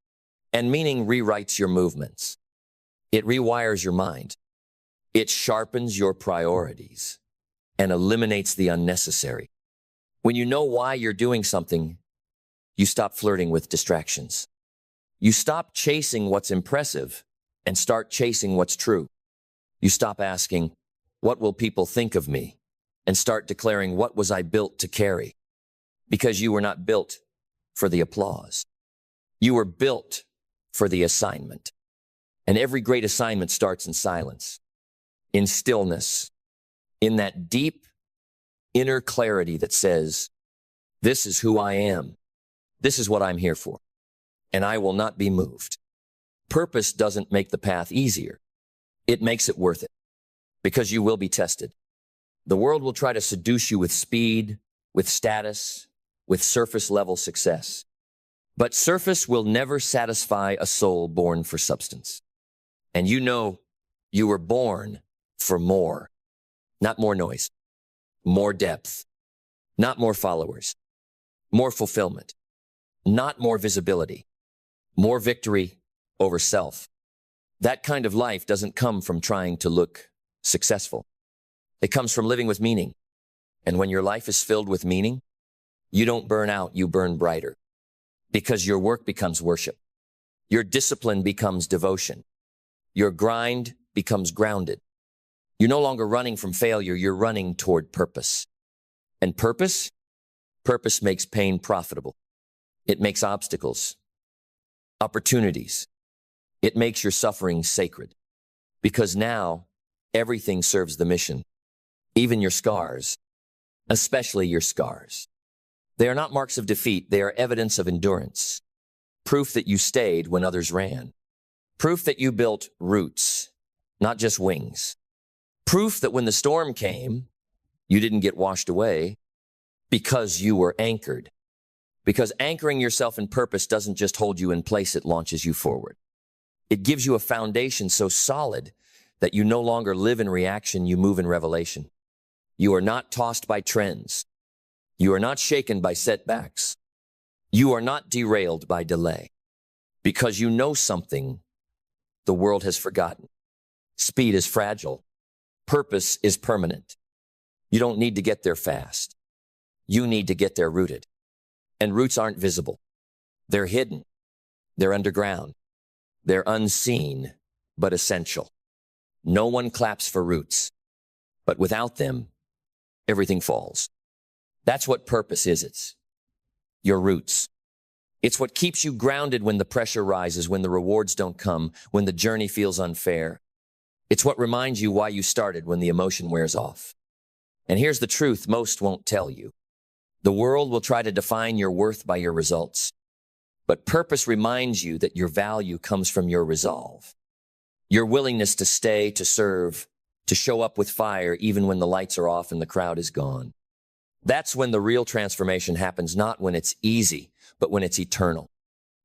S1: And meaning rewrites your movements. It rewires your mind. It sharpens your priorities and eliminates the unnecessary. When you know why you're doing something, you stop flirting with distractions. You stop chasing what's impressive and start chasing what's true. You stop asking, what will people think of me? And start declaring, what was I built to carry? Because you were not built for the applause. You were built for the assignment. And every great assignment starts in silence, in stillness, in that deep inner clarity that says, this is who I am. This is what I'm here for. And I will not be moved. Purpose doesn't make the path easier. It makes it worth it. Because you will be tested. The world will try to seduce you with speed, with status, with surface level success. But surface will never satisfy a soul born for substance. And you know you were born for more. Not more noise, more depth, not more followers, more fulfillment, not more visibility, more victory over self. That kind of life doesn't come from trying to look successful. It comes from living with meaning. And when your life is filled with meaning, you don't burn out, you burn brighter. Because your work becomes worship. Your discipline becomes devotion. Your grind becomes grounded. You're no longer running from failure, you're running toward purpose. And purpose? Purpose makes pain profitable. It makes obstacles, opportunities. It makes your suffering sacred. Because now, everything serves the mission. Even your scars, especially your scars. They are not marks of defeat, they are evidence of endurance. Proof that you stayed when others ran. Proof that you built roots, not just wings. Proof that when the storm came, you didn't get washed away because you were anchored. Because anchoring yourself in purpose doesn't just hold you in place, it launches you forward. It gives you a foundation so solid that you no longer live in reaction, you move in revelation. You are not tossed by trends. You are not shaken by setbacks. You are not derailed by delay. Because you know something the world has forgotten. Speed is fragile. Purpose is permanent. You don't need to get there fast. You need to get there rooted. And roots aren't visible. They're hidden. They're underground. They're unseen, but essential. No one claps for roots. But without them, everything falls. That's what purpose is. It's your roots. It's what keeps you grounded when the pressure rises, when the rewards don't come, when the journey feels unfair. It's what reminds you why you started when the emotion wears off. And here's the truth most won't tell you. The world will try to define your worth by your results. But purpose reminds you that your value comes from your resolve. Your willingness to stay, to serve, to show up with fire even when the lights are off and the crowd is gone. That's when the real transformation happens, not when it's easy, but when it's eternal.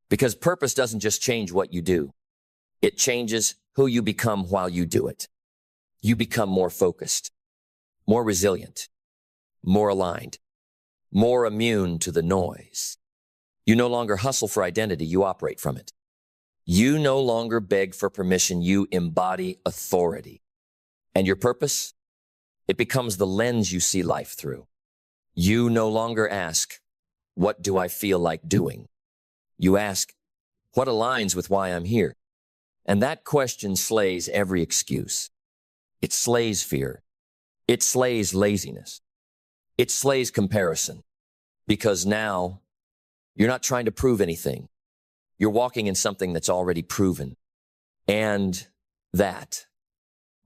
S1: Because purpose doesn't just change what you do. It changes who you become while you do it. You become more focused, more resilient, more aligned, more immune to the noise. You no longer hustle for identity, you operate from it. You no longer beg for permission, you embody authority. And your purpose? It becomes the lens you see life through. You no longer ask, what do I feel like doing? You ask, what aligns with why I'm here? And that question slays every excuse. It slays fear. It slays laziness. It slays comparison. Because now, you're not trying to prove anything. You're walking in something that's already proven. And that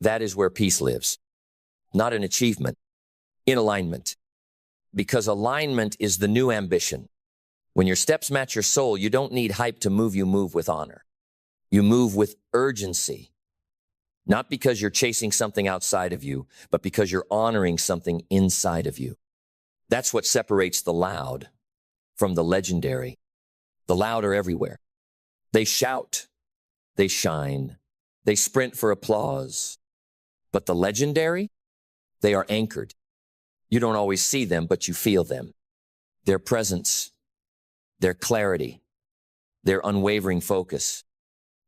S1: is where peace lives. Not in achievement, in alignment. Because alignment is the new ambition. When your steps match your soul, you don't need hype to move, you move with honor. You move with urgency. Not because you're chasing something outside of you, but because you're honoring something inside of you. That's what separates the loud from the legendary. The loud are everywhere. They shout, they shine, they sprint for applause. But the legendary, they are anchored. You don't always see them, but you feel them. Their presence, their clarity, their unwavering focus.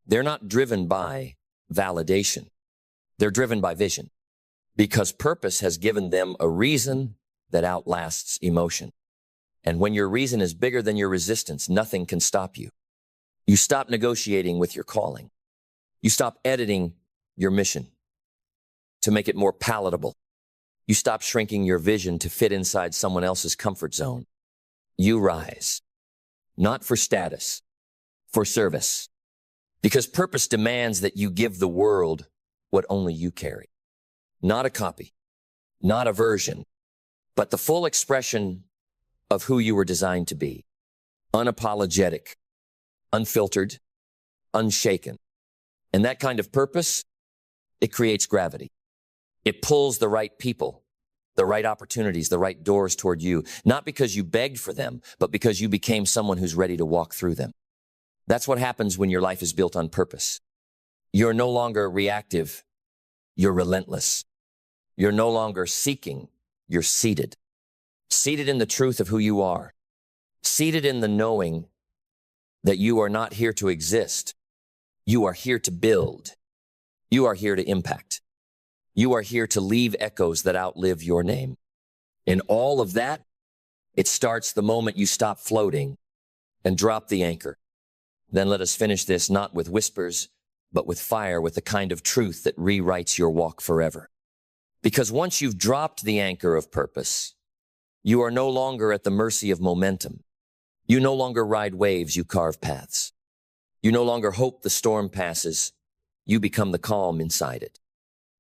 S1: They're not driven by validation. They're driven by vision. Because purpose has given them a reason that outlasts emotion. And when your reason is bigger than your resistance, nothing can stop you. You stop negotiating with your calling. You stop editing your mission to make it more palatable. You stop shrinking your vision to fit inside someone else's comfort zone. You rise, not for status, for service. Because purpose demands that you give the world what only you carry. Not a copy, not a version, but the full expression of who you were designed to be. Unapologetic, unfiltered, unshaken. And that kind of purpose, it creates gravity. It pulls the right people, the right opportunities, the right doors toward you, not because you begged for them, but because you became someone who's ready to walk through them. That's what happens when your life is built on purpose. You're no longer reactive. You're relentless. You're no longer seeking. You're seated. Seated in the truth of who you are. Seated in the knowing that you are not here to exist. You are here to build. You are here to impact. You are here to leave echoes that outlive your name. In all of that, it starts the moment you stop floating and drop the anchor. Then let us finish this not with whispers, but with fire, with the kind of truth that rewrites your walk forever. Because once you've dropped the anchor of purpose, you are no longer at the mercy of momentum. You no longer ride waves, you carve paths. You no longer hope the storm passes. You become the calm inside it.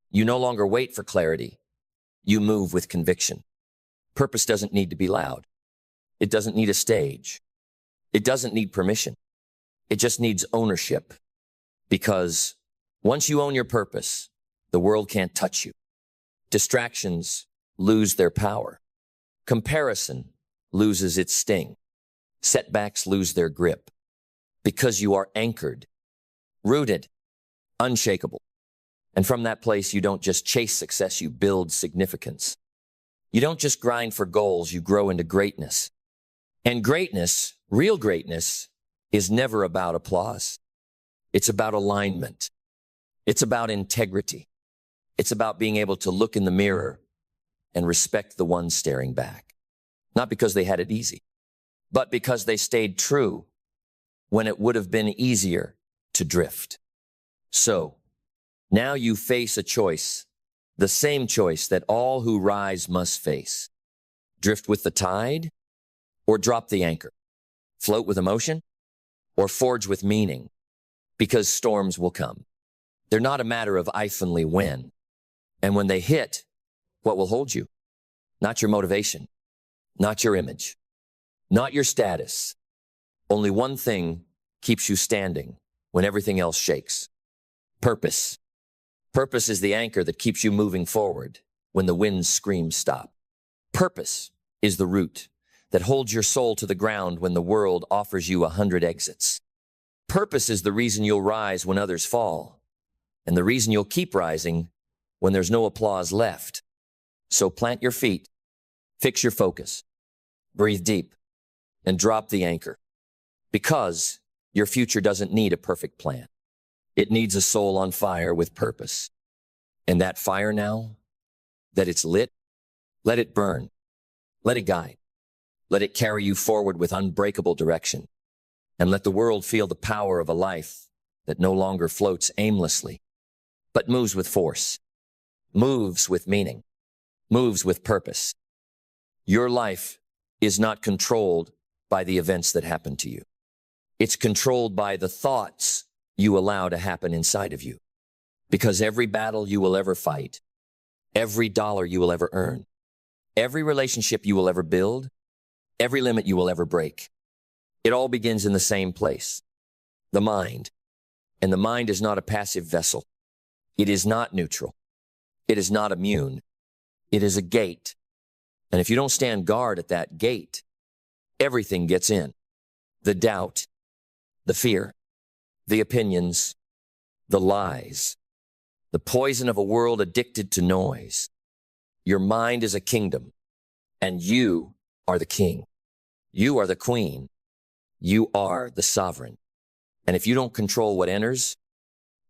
S1: You no longer wait for clarity. You move with conviction. Purpose doesn't need to be loud. It doesn't need a stage. It doesn't need permission. It just needs ownership. Because once you own your purpose, the world can't touch you. Distractions lose their power. Comparison loses its sting. Setbacks lose their grip. Because you are anchored, rooted, unshakable. And from that place, you don't just chase success, you build significance. You don't just grind for goals, you grow into greatness. And greatness, real greatness, is never about applause. It's about alignment. It's about integrity. It's about being able to look in the mirror and respect the one staring back. Not because they had it easy, but because they stayed true when it would have been easier to drift. So, now you face a choice, the same choice that all who rise must face. Drift with the tide or drop the anchor. Float with emotion or forge with meaning. Because storms will come. They're not a matter of if only when. And when they hit, what will hold you? Not your motivation, not your image, not your status. Only one thing keeps you standing when everything else shakes. Purpose. Purpose is the anchor that keeps you moving forward when the winds scream stop. Purpose is the root that holds your soul to the ground when the world offers you 100 exits. Purpose is the reason you'll rise when others fall, and the reason you'll keep rising when there's no applause left. So plant your feet, fix your focus, breathe deep, and drop the anchor. Because your future doesn't need a perfect plan. It needs a soul on fire with purpose. And that fire now, that it's lit, let it burn. Let it guide. Let it carry you forward with unbreakable direction. And let the world feel the power of a life that no longer floats aimlessly, but moves with force, moves with meaning, moves with purpose. Your life is not controlled by the events that happen to you. It's controlled by the thoughts you allow to happen inside of you. Because every battle you will ever fight, every dollar you will ever earn, every relationship you will ever build, every limit you will ever break, it all begins in the same place, the mind. And the mind is not a passive vessel. It is not neutral. It is not immune. It is a gate. And if you don't stand guard at that gate, everything gets in. The doubt, the fear, the opinions, the lies, the poison of a world addicted to noise. Your mind is a kingdom, and you are the king. You are the queen. You are the sovereign. And if you don't control what enters,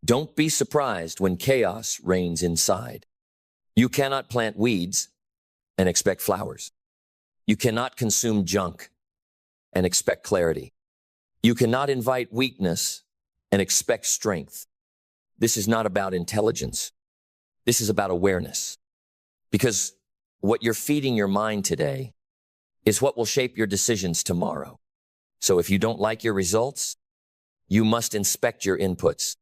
S1: don't be surprised when chaos reigns inside. You cannot plant weeds and expect flowers. You cannot consume junk and expect clarity. You cannot invite weakness and expect strength. This is not about intelligence. This is about awareness. Because what you're feeding your mind today is what will shape your decisions tomorrow. So if you don't like your results, you must inspect your inputs,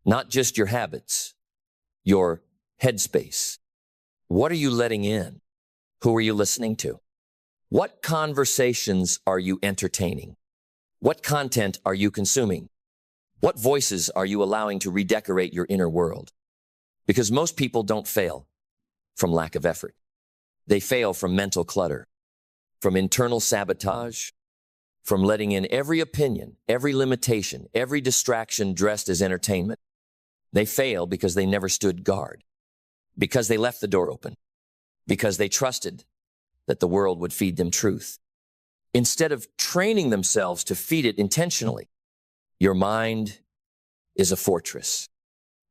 S1: not just your habits, your headspace. What are you letting in? Who are you listening to? What conversations are you entertaining? What content are you consuming? What voices are you allowing to redecorate your inner world? Because most people don't fail from lack of effort. They fail from mental clutter, from internal sabotage, from letting in every opinion, every limitation, every distraction dressed as entertainment. They fail because they never stood guard, because they left the door open, because they trusted that the world would feed them truth, instead of training themselves to feed it intentionally. Your mind is a fortress,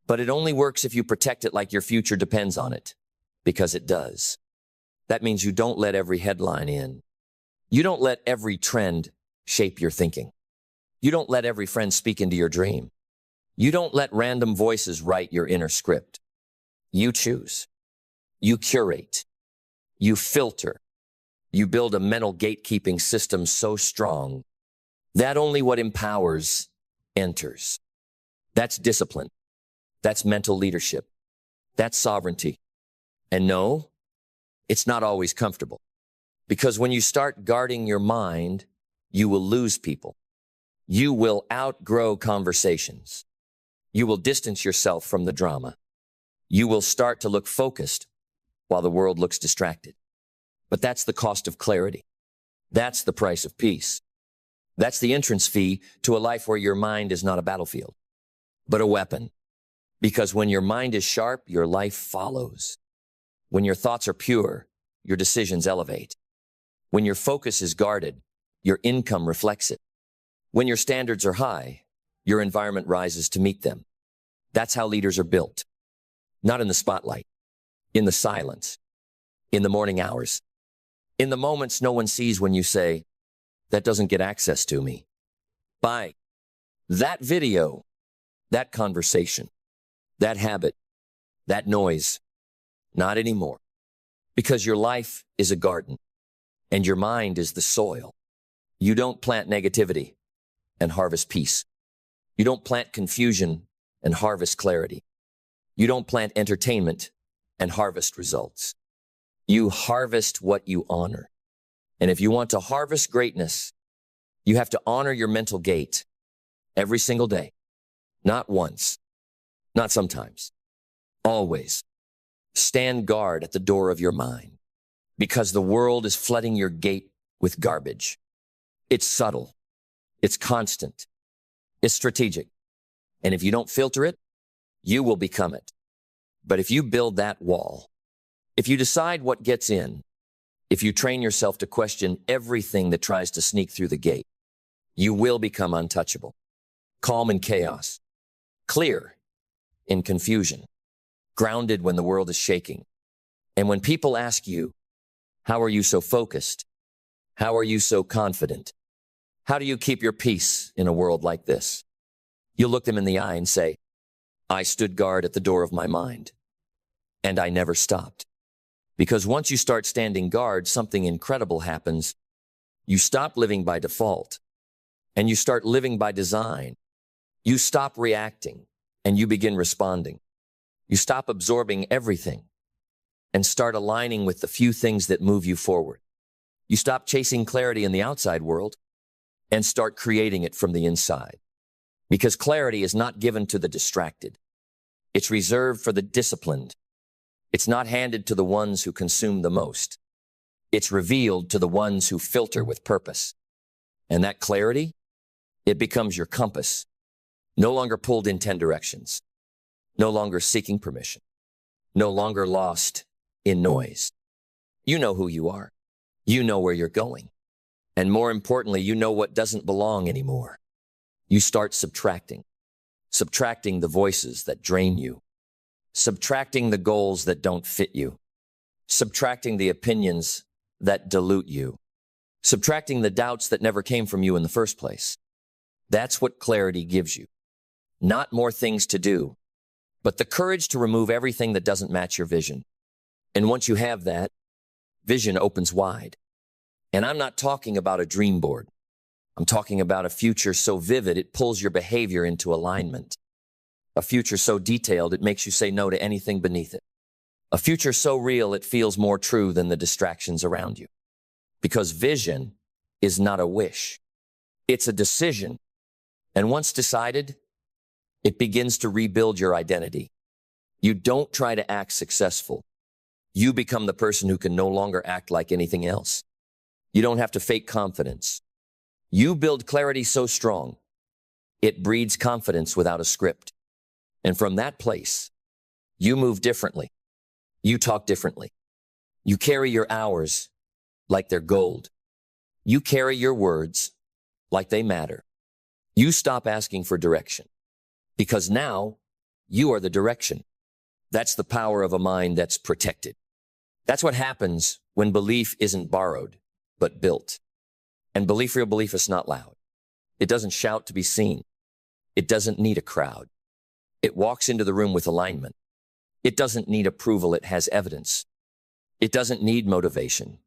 S1: but it only works if you protect it like your future depends on it, because it does. That means you don't let every headline in. You don't let every trend shape your thinking. You don't let every friend speak into your dream. You don't let random voices write your inner script. You choose. You curate. You filter. You build a mental gatekeeping system so strong that only what empowers enters. That's discipline. That's mental leadership. That's sovereignty. And no, it's not always comfortable. Because when you start guarding your mind, you will lose people. You will outgrow conversations. You will distance yourself from the drama. You will start to look focused while the world looks distracted. But that's the cost of clarity. That's the price of peace. That's the entrance fee to a life where your mind is not a battlefield, but a weapon. Because when your mind is sharp, your life follows. When your thoughts are pure, your decisions elevate. When your focus is guarded, your income reflects it. When your standards are high, your environment rises to meet them. That's how leaders are built. Not in the spotlight, in the silence, in the morning hours, in the moments no one sees when you say, "That doesn't get access to me." By that video, that conversation, that habit, that noise, not anymore. Because your life is a garden and your mind is the soil. You don't plant negativity and harvest peace. You don't plant confusion and harvest clarity. You don't plant entertainment and harvest results. You harvest what you honor. And if you want to harvest greatness, you have to honor your mental gate every single day. Not once, not sometimes, always. Stand guard at the door of your mind, because the world is flooding your gate with garbage. It's subtle. It's constant. It's strategic. And if you don't filter it, you will become it. But if you build that wall, if you decide what gets in, if you train yourself to question everything that tries to sneak through the gate, you will become untouchable, calm in chaos, clear in confusion, grounded when the world is shaking. And when people ask you, how are you so focused? How are you so confident? How do you keep your peace in a world like this? You look them in the eye and say, I stood guard at the door of my mind, and I never stopped. Because once you start standing guard, something incredible happens. You stop living by default, and you start living by design. You stop reacting, and you begin responding. You stop absorbing everything, and start aligning with the few things that move you forward. You stop chasing clarity in the outside world, and start creating it from the inside. Because clarity is not given to the distracted. It's reserved for the disciplined. It's not handed to the ones who consume the most. It's revealed to the ones who filter with purpose. And that clarity, it becomes your compass, no longer pulled in 10 directions, no longer seeking permission, no longer lost in noise. You know who you are. You know where you're going. And more importantly, you know what doesn't belong anymore. You start subtracting the voices that drain you, subtracting the goals that don't fit you, subtracting the opinions that dilute you, subtracting the doubts that never came from you in the first place. That's what clarity gives you. Not more things to do, but the courage to remove everything that doesn't match your vision. And once you have that, vision opens wide. And I'm not talking about a dream board. I'm talking about a future so vivid it pulls your behavior into alignment. A future so detailed it makes you say no to anything beneath it. A future so real it feels more true than the distractions around you. Because vision is not a wish. It's a decision. And once decided, it begins to rebuild your identity. You don't try to act successful. You become the person who can no longer act like anything else. You don't have to fake confidence. You build clarity so strong, it breeds confidence without a script. And from that place, you move differently. You talk differently. You carry your hours like they're gold. You carry your words like they matter. You stop asking for direction because now you are the direction. That's the power of a mind that's protected. That's what happens when belief isn't borrowed, but built. And real belief is not loud. It doesn't shout to be seen. It doesn't need a crowd. It walks into the room with alignment. It doesn't need approval. It has evidence. It doesn't need motivation.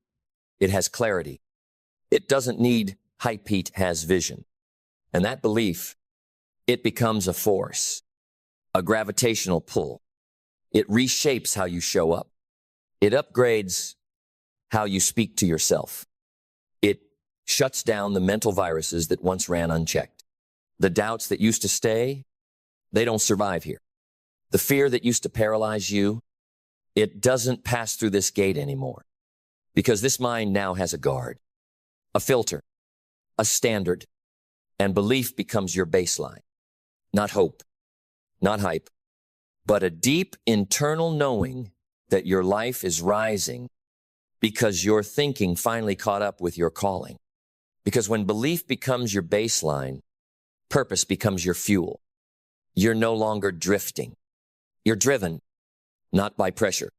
S1: It has clarity. It doesn't need hype. It has vision. And that belief, it becomes a force, a gravitational pull. It reshapes how you show up. It upgrades how you speak to yourself. It shuts down the mental viruses that once ran unchecked. The doubts that used to stay, they don't survive here. The fear that used to paralyze you, it doesn't pass through this gate anymore. Because this mind now has a guard, a filter, a standard, and belief becomes your baseline. Not hope, not hype, but a deep internal knowing that your life is rising because your thinking finally caught up with your calling. Because when belief becomes your baseline, purpose becomes your fuel. You're no longer drifting. You're driven, not by pressure,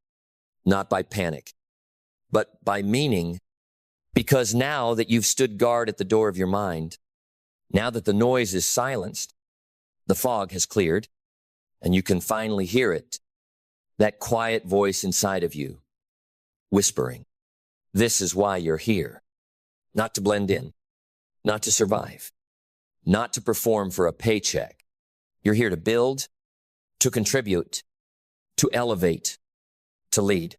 S1: not by panic, but by meaning. Because now that you've stood guard at the door of your mind, now that the noise is silenced, the fog has cleared, and you can finally hear it, that quiet voice inside of you, whispering, this is why you're here. Not to blend in, not to survive, not to perform for a paycheck. You're here to build, to contribute, to elevate, to lead.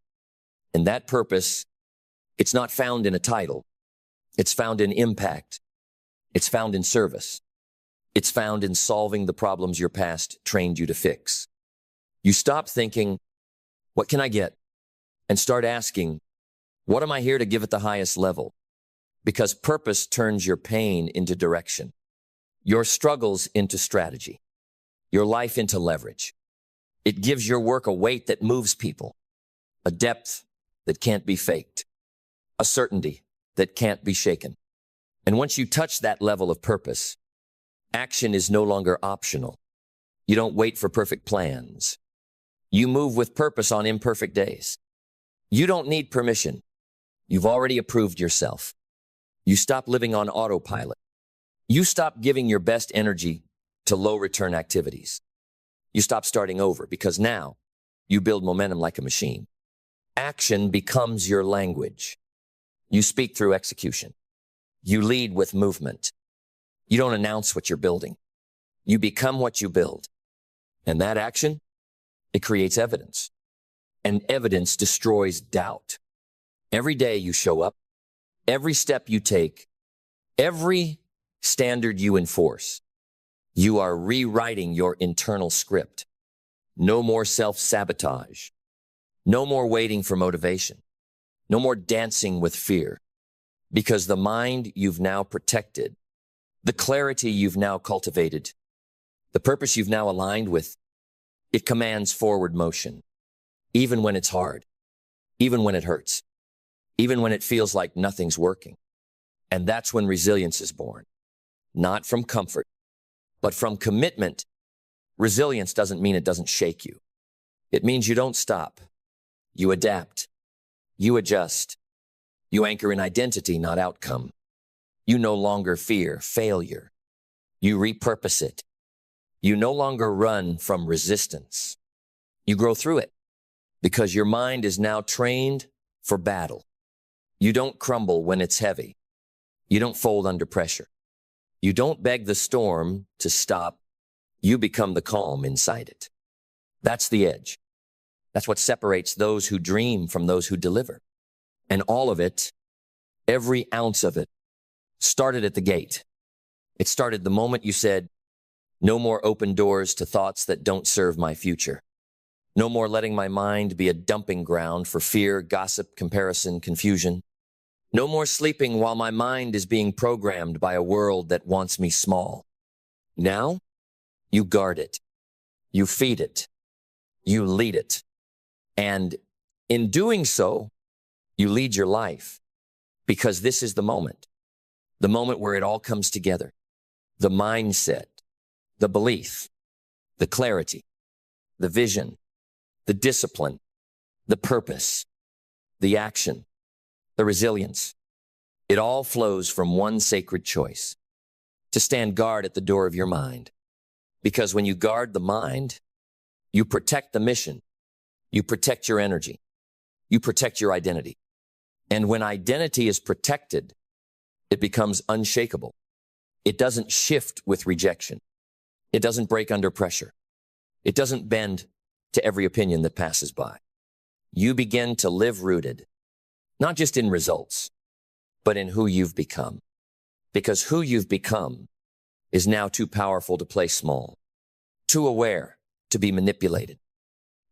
S1: And that purpose, it's not found in a title. It's found in impact. It's found in service. It's found in solving the problems your past trained you to fix. You stop thinking, what can I get? And start asking, what am I here to give at the highest level? Because purpose turns your pain into direction, your struggles into strategy, your life into leverage. It gives your work a weight that moves people, a depth that can't be faked, a certainty that can't be shaken. And once you touch that level of purpose, action is no longer optional. You don't wait for perfect plans. You move with purpose on imperfect days. You don't need permission. You've already approved yourself. You stop living on autopilot. You stop giving your best energy to low-return activities. You stop starting over because now you build momentum like a machine. Action becomes your language. You speak through execution. You lead with movement. You don't announce what you're building. You become what you build. And that action, it creates evidence. And evidence destroys doubt. Every day you show up, every step you take, every standard you enforce, you are rewriting your internal script. No more self-sabotage. No more waiting for motivation. No more dancing with fear. Because the mind you've now protected, the clarity you've now cultivated, the purpose you've now aligned with, it commands forward motion. Even when it's hard, even when it hurts, even when it feels like nothing's working. And that's when resilience is born. Not from comfort, but from commitment. Resilience doesn't mean it doesn't shake you. It means you don't stop. You adapt. You adjust. You anchor in identity, not outcome. You no longer fear failure. You repurpose it. You no longer run from resistance. You grow through it because your mind is now trained for battle. You don't crumble when it's heavy. You don't fold under pressure. You don't beg the storm to stop. You become the calm inside it. That's the edge. That's what separates those who dream from those who deliver. And all of it, every ounce of it, started at the gate. It started the moment you said, no more open doors to thoughts that don't serve my future. No more letting my mind be a dumping ground for fear, gossip, comparison, confusion. No more sleeping while my mind is being programmed by a world that wants me small. Now, you guard it. You feed it. You lead it. And in doing so, you lead your life because this is the moment where it all comes together. The mindset, the belief, the clarity, the vision, the discipline, the purpose, the action, the resilience. It all flows from one sacred choice: to stand guard at the door of your mind. Because when you guard the mind, you protect the mission, you protect your energy, you protect your identity. And when identity is protected, it becomes unshakable. It doesn't shift with rejection. It doesn't break under pressure. It doesn't bend to every opinion that passes by. You begin to live rooted, not just in results, but in who you've become. Because who you've become is now too powerful to play small, too aware to be manipulated,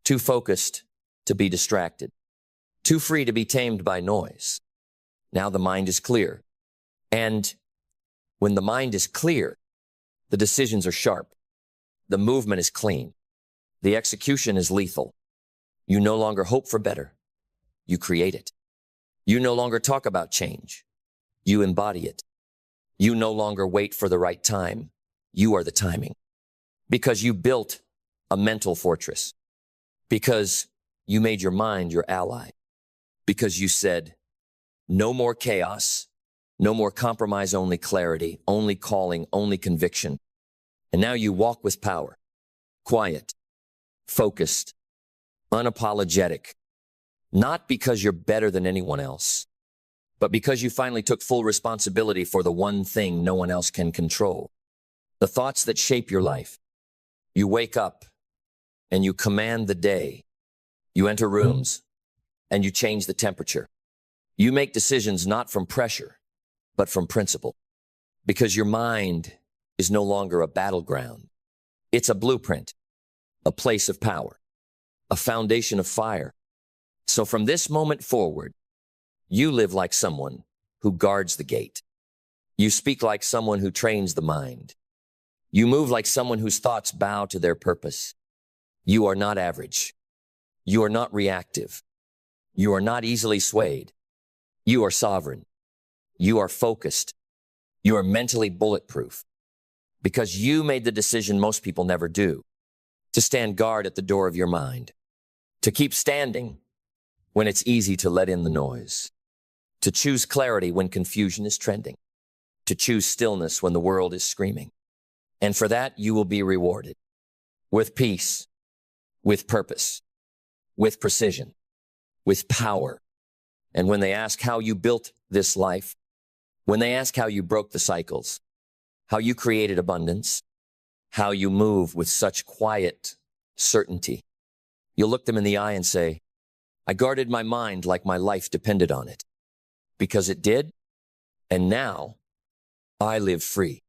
S1: too focused to be distracted, too free to be tamed by noise. Now the mind is clear. And when the mind is clear, the decisions are sharp. The movement is clean. The execution is lethal. You no longer hope for better. You create it. You no longer talk about change. You embody it. You no longer wait for the right time. You are the timing. Because you built a mental fortress. Because you made your mind your ally. Because you said, no more chaos, no more compromise, only clarity, only calling, only conviction. And now you walk with power, quiet, focused, unapologetic, not because you're better than anyone else, but because you finally took full responsibility for the one thing no one else can control, the thoughts that shape your life. You wake up and you command the day. You enter rooms and you change the temperature. You make decisions not from pressure, but from principle, because your mind is no longer a battleground. It's a blueprint, a place of power, a foundation of fire. So from this moment forward, you live like someone who guards the gate. You speak like someone who trains the mind. You move like someone whose thoughts bow to their purpose. You are not average. You are not reactive. You are not easily swayed. You are sovereign. You are focused. You are mentally bulletproof. Because you made the decision most people never do, to stand guard at the door of your mind, to keep standing when it's easy to let in the noise, to choose clarity when confusion is trending, to choose stillness when the world is screaming. And for that, you will be rewarded with peace, with purpose, with precision, with power. And when they ask how you built this life, when they ask how you broke the cycles, how you created abundance, how you move with such quiet certainty, you'll look them in the eye and say, I guarded my mind like my life depended on it, because it did, and now I live free.